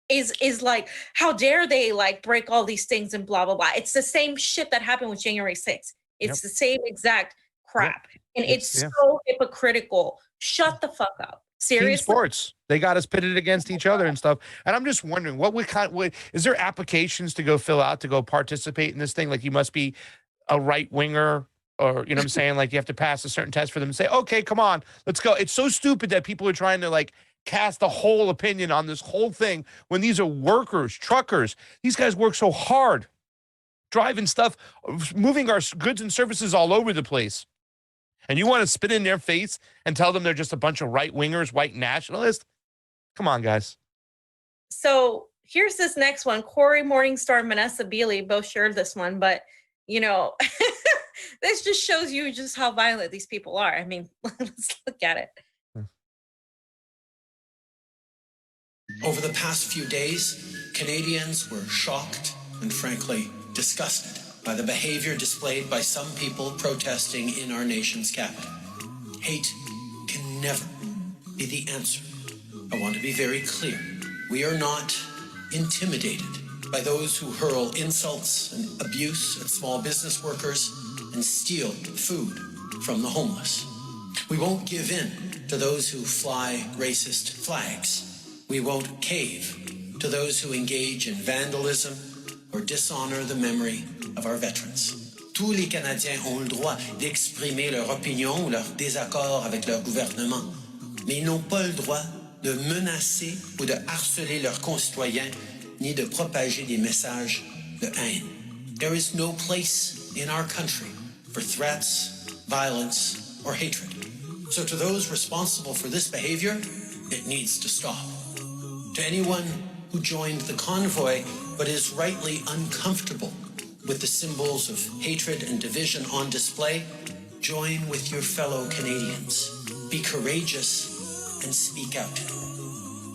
is like, how dare they like break all these things and blah blah blah. It's the same shit that happened with January 6th. It's the same exact crap. And it's so hypocritical. Shut the fuck up. Seriously. Team sports. They got us pitted against each other and stuff. And I'm just wondering, is there applications to go fill out to go participate in this thing? Like you must be a right winger, or you know what I'm saying? Like you have to pass a certain test for them and say, okay, come on, let's go. It's so stupid that people are trying to like cast a whole opinion on this whole thing when these are workers, truckers. These guys work so hard, driving stuff, moving our goods and services all over the place. And you want to spit in their face and tell them they're just a bunch of right-wingers, white nationalists? Come on, guys. So here's this next one. Corey Morningstar and Vanessa Beeley both shared this one, but, you know, this just shows you just how violent these people are. I mean, let's look at it. Over the past few days, Canadians were shocked and frankly disgusted by the behavior displayed by some people protesting in our nation's capital. Hate can never be the answer. I want to be very clear. We are not intimidated by those who hurl insults and abuse at small business workers and steal food from the homeless. We won't give in to those who fly racist flags. We won't cave to those who engage in vandalism or dishonor the memory of our veterans. Tous les Canadiens ont le droit d'exprimer leur opinion ou leur désaccord avec leur gouvernement, mais ils n'ont pas le droit de menacer ou de harceler leurs concitoyens, ni de propager des messages de haine. There is no place in our country for threats, violence, or hatred. So to those responsible for this behavior, it needs to stop. To anyone who joined the convoy but is rightly uncomfortable with the symbols of hatred and division on display, join with your fellow Canadians. Be courageous and speak out.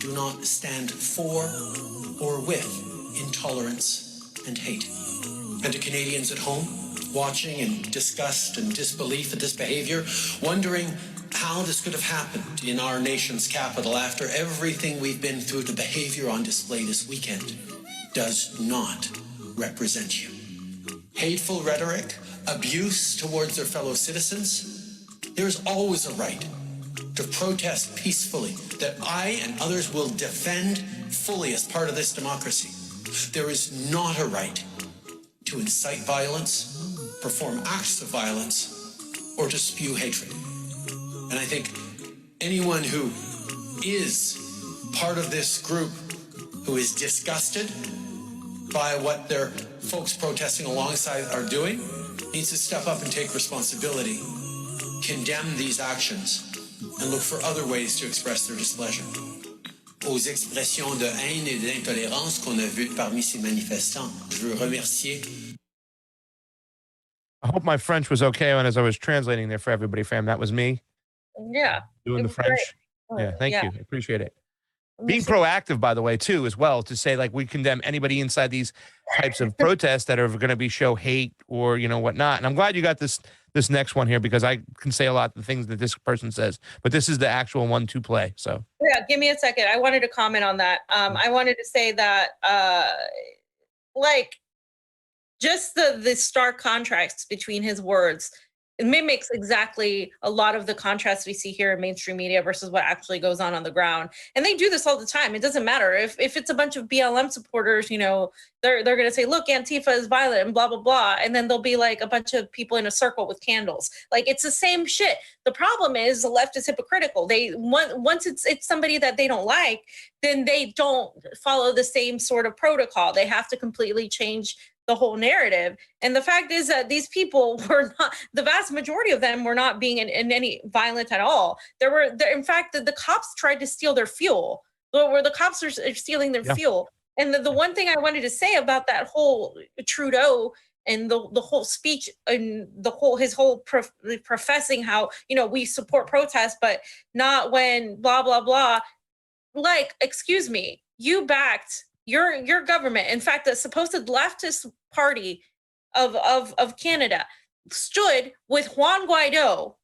Do not stand for or with intolerance and hate. And to Canadians at home, watching in disgust and disbelief at this behavior, wondering how this could have happened in our nation's capital after everything we've been through, the behavior on display this weekend does not represent you. Hateful rhetoric, abuse towards their fellow citizens, there is always a right to protest peacefully that I and others will defend fully as part of this democracy. There is not a right to incite violence, perform acts of violence, or to spew hatred. And I think anyone who is part of this group who is disgusted by what their folks protesting alongside are doing needs to step up and take responsibility, condemn these actions, and look for other ways to express their displeasure. Aux expressions de haine et d'intolérance qu'on a vues parmi ces manifestants, je veux remercier. I hope my French was okay as I was translating there for everybody, fam. That was me Yeah. doing it the was French. great. Yeah, thank you. I appreciate it. Being So- proactive, by the way, too, as well, to say like we condemn anybody inside these types of protests that are going to be show hate or whatnot. And I'm glad you got this next one here because I can say a lot of the things that this person says, but this is the actual one to play. So Yeah, give me a second. I wanted to comment on that. I wanted to say that like just the stark contrast between his words. It mimics exactly a lot of the contrast we see here in mainstream media versus what actually goes on the ground. And they do this all the time. It doesn't matter if it's a bunch of BLM supporters, they're going to say, look, Antifa is violent and blah, blah, blah. And then there'll be like a bunch of people in a circle with candles. Like it's the same shit. The problem is the left is hypocritical. They once it's somebody that they don't like, then they don't follow the same sort of protocol. They have to completely change the whole narrative. And the fact is that these people were not, the vast majority of them were not being in any violent at all. In fact, the cops tried to steal their fuel, where the cops are stealing their fuel. And the one thing I wanted to say about that whole Trudeau and the whole speech and his whole professing how, we support protests, but not when blah, blah, blah. Like, excuse me, you backed your government. In fact, the supposed leftist party of Canada stood with Juan Guaido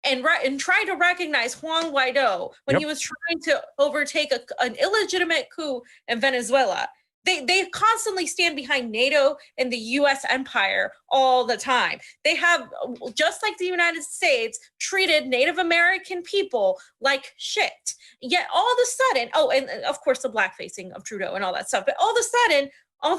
and tried to recognize Juan Guaido when he was trying to overtake an illegitimate coup in Venezuela. They constantly stand behind NATO and the US empire all the time. They have, just like the United States, treated Native American people like shit. Yet all of a sudden, and of course the blackfacing of Trudeau and all that stuff, but all of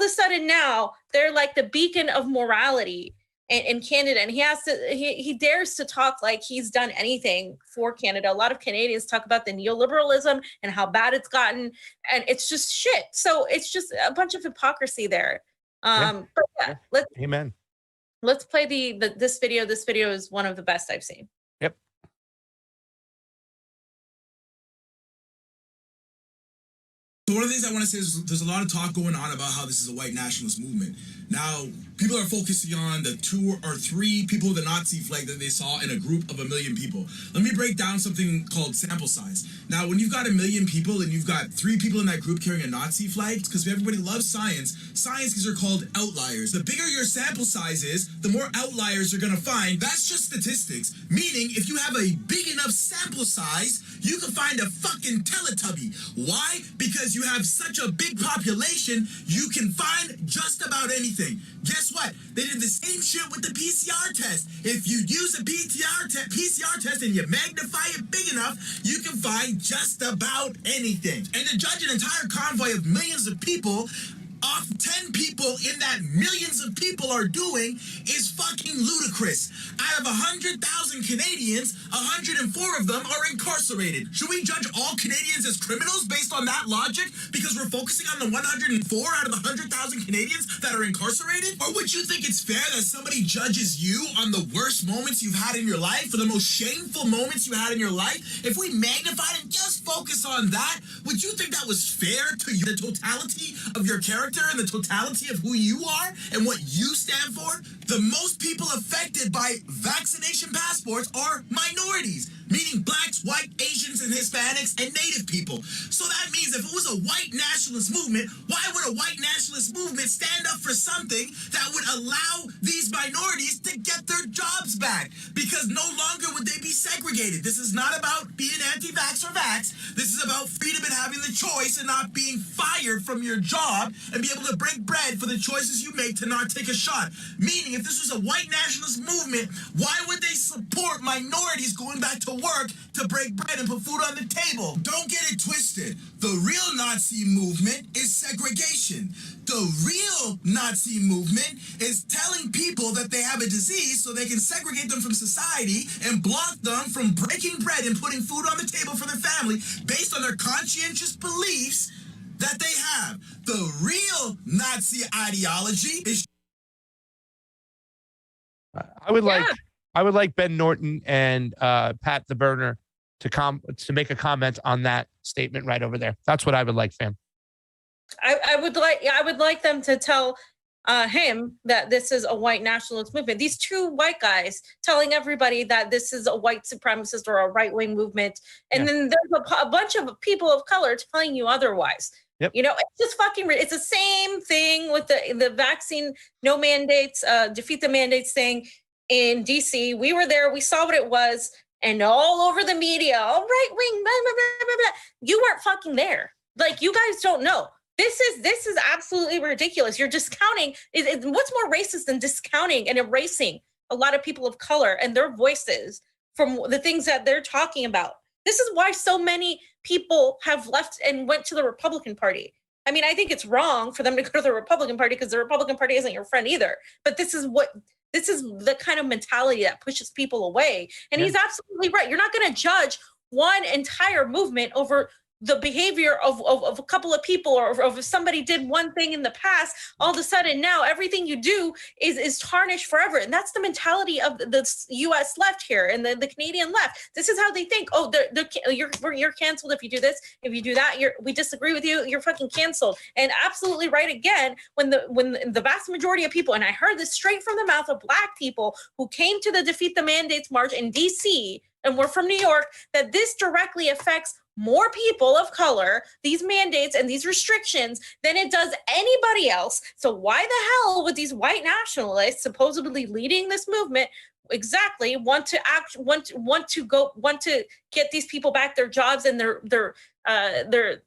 a sudden now they're like the beacon of morality in Canada, and he dares to talk like he's done anything for Canada. A lot of Canadians talk about the neoliberalism and how bad it's gotten, and it's just shit. So it's just a bunch of hypocrisy there. But yeah, amen. Let's play this video. This video is one of the best I've seen. Yep. So one of the things I want to say is there's a lot of talk going on about how this is a white nationalist movement. Now, people are focusing on the 2 or 3 people with the Nazi flag that they saw in a group of 1 million people. Let me break down something called sample size. Now, when you've got 1 million people and you've got 3 people in that group carrying a Nazi flag, because everybody loves science are called outliers. The bigger your sample size is, the more outliers you're going to find. That's just statistics. Meaning, if you have a big enough sample size, you can find a fucking Teletubby. Why? Because you have such a big population, you can find just about anything. Guess what? They did the same shit with the PCR test. If you use a PCR test and you magnify it big enough, you can find just about anything. And to judge an entire convoy of millions of people off 10 people in that millions of people are doing is fucking ludicrous. Out of 100,000 Canadians, 104 of them are incarcerated. Should we judge all Canadians as criminals based on that logic because we're focusing on the 104 out of the 100,000 Canadians that are incarcerated? Or would you think it's fair that somebody judges you on the worst moments you've had in your life, or the most shameful moments you had in your life? If we magnified and just focus on that, would you think that was fair to you, the totality of your character and the totality of who you are and what you stand for? The most people affected by vaccination passports are minorities, meaning blacks, white, Asians, and Hispanics, and Native people. So that means if it was a white nationalist movement, why would a white nationalist movement stand up for something that would allow these minorities to get their jobs back? Because no longer would they be segregated. This is not about being anti-vax or vax. This is about freedom and having the choice and not being fired from your job and be able to break bread for the choices you make to not take a shot. Meaning, if this was a white nationalist movement, why would they support minorities going back to work to break bread and put food on the table? Don't get it twisted. The real Nazi movement is segregation. The real Nazi movement is telling people that they have a disease so they can segregate them from society and block them from breaking bread and putting food on the table for their family based on their conscientious beliefs that they have. The real Nazi ideology is... I would like Ben Norton and Pat the Burner to make a comment on that statement right over there. That's what I would like, fam. I would like them to tell him that this is a white nationalist movement. These two white guys telling everybody that this is a white supremacist or a right-wing movement, and then there's a bunch of people of color telling you otherwise. Yep. You know, it's just fucking. It's the same thing with the vaccine, no mandates, defeat the mandates thing in DC. We were there. We saw what it was, and all over the media, all right wing, blah, blah, blah, blah, blah. You weren't fucking there. Like, you guys don't know. This is absolutely ridiculous. You're discounting. What's more racist than discounting and erasing a lot of people of color and their voices from the things that they're talking about? This is why so many people have left and went to the Republican Party. I mean, I think it's wrong for them to go to the Republican Party because the Republican Party isn't your friend either. But this is the kind of mentality that pushes people away. And he's absolutely right. You're not going to judge one entire movement over the behavior of a couple of people, or if somebody did one thing in the past, all of a sudden now everything you do is tarnished forever. And that's the mentality of the U.S. left here and the Canadian left. This is how they think. Oh, you're canceled if you do this. If you do that, we disagree with you. You're fucking canceled. And absolutely right again, when the vast majority of people, and I heard this straight from the mouth of Black people who came to the Defeat the Mandates March in D.C. and we're from New York, that this directly affects more people of color, these mandates and these restrictions, than it does anybody else. So why the hell would these white nationalists supposedly leading this movement exactly want to get these people back their jobs and their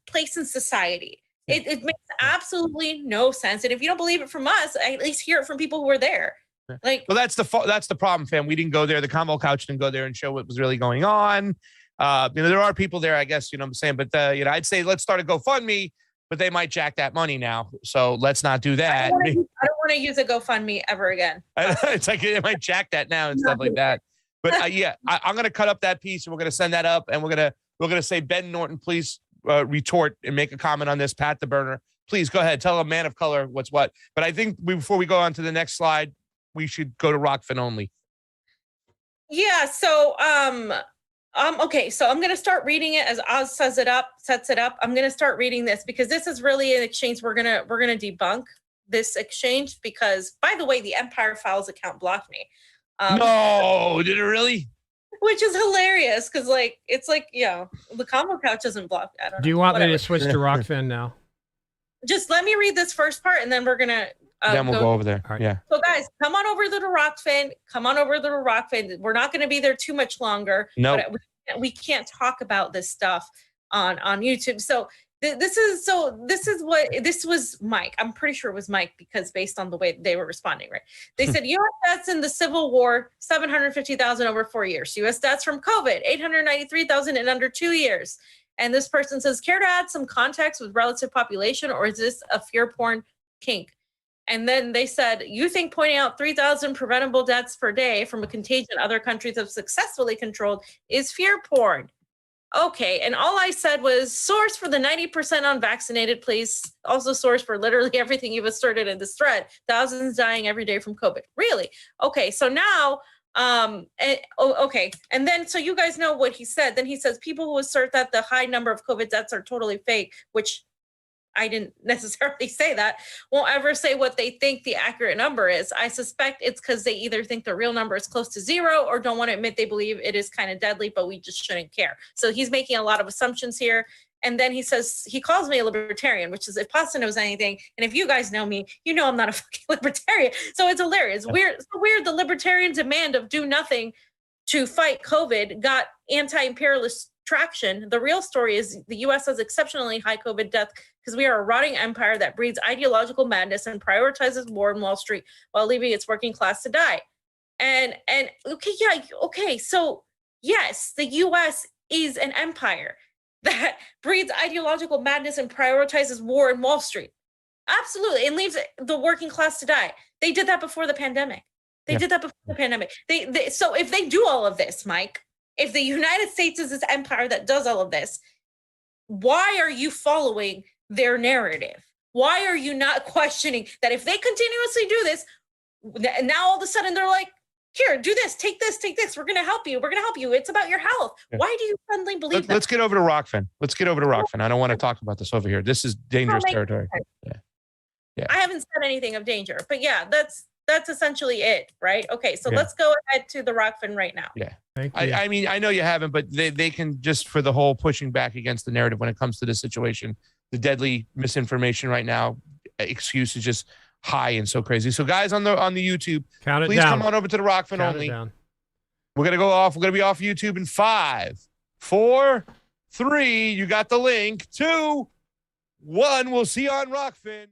place in society? It makes absolutely no sense. And if you don't believe it from us, at least hear it from people who were there. Like, well, that's the problem, fam. We didn't go there. The Convo Couch didn't go there and show what was really going on. There are people there, I guess, you know what I'm saying? But, I'd say let's start a GoFundMe, but they might jack that money now. So let's not do that. I don't want to use a GoFundMe ever again. It's like they might jack that now and stuff like that. But I'm going to cut up that piece and we're going to send that up and we're going to say, Ben Norton, please retort and make a comment on this. Pat the Burner, please go ahead. Tell a man of color what's what. But I think before we go on to the next slide, we should go to Rokfin only. Yeah. So, okay, so I'm going to start reading it as Oz sets it up. I'm going to start reading this because this is really an exchange. We're going to debunk this exchange because, by the way, the Empire Files account blocked me. No, did it really? Which is hilarious because, it's like, the Convo Couch doesn't block. I don't know. Do you want me to switch to Rokfin now? Just let me read this first part and then we're going to. Then we'll go over there. Right. Yeah. So guys, come on over to the Rokfin. We're not going to be there too much longer. No, we can't talk about this stuff on YouTube. So this was Mike. I'm pretty sure it was Mike because based on the way they were responding, right? They said U.S. deaths in the Civil War, 750,000 over 4 years. U.S. deaths from COVID, 893,000 in under 2 years. And this person says, care to add some context with relative population, or is this a fear porn kink? And then they said, you think pointing out 3,000 preventable deaths per day from a contagion other countries have successfully controlled is fear porn. Okay, and all I said was source for the 90% unvaccinated, please. Also source for literally everything you've asserted in this thread. Thousands dying every day from COVID. Really? Okay, so now, okay. And then, so you guys know what he said. Then he says, people who assert that the high number of COVID deaths are totally fake, which I didn't necessarily say that, won't ever say what they think the accurate number is. I suspect it's because they either think the real number is close to zero or don't want to admit they believe it is kind of deadly, but we just shouldn't care. So he's making a lot of assumptions here. And then he says, he calls me a libertarian, which is if Pasta knows anything, and if you guys know me, you know I'm not a fucking libertarian. So it's hilarious. Weird the libertarian demand of do nothing to fight COVID got anti-imperialist traction. The real story is the U.S. has exceptionally high COVID death because we are a rotting empire that breeds ideological madness and prioritizes war in Wall Street while leaving its working class to die. And okay, so yes, the U.S. is an empire that breeds ideological madness and prioritizes war in Wall Street. Absolutely. And leaves the working class to die. They did that before the pandemic. They did that before the pandemic. So if they do all of this, Mike, if the United States is this empire that does all of this, why are you following their narrative? Why are you not questioning that if they continuously do this, now all of a sudden they're like, here, do this, take this, take this. We're going to help you. We're going to help you. It's about your health. Yeah. Why do you suddenly believe that? Let's get over to Rokfin. I don't want to talk about this over here. This is dangerous territory. Yeah. I haven't said anything of danger, but yeah, that's essentially it, right? Okay, so let's go ahead to the Rokfin right now. Yeah. Thank you. I mean, I know you haven't, but they can, just for the whole pushing back against the narrative when it comes to this situation, the deadly misinformation right now, excuse is just high and so crazy. So guys on the YouTube, please come on over to the Rokfin only. We're going to go off. We're going to be off YouTube in 5, 4, 3. You got the link. 2, 1. We'll see you on Rokfin.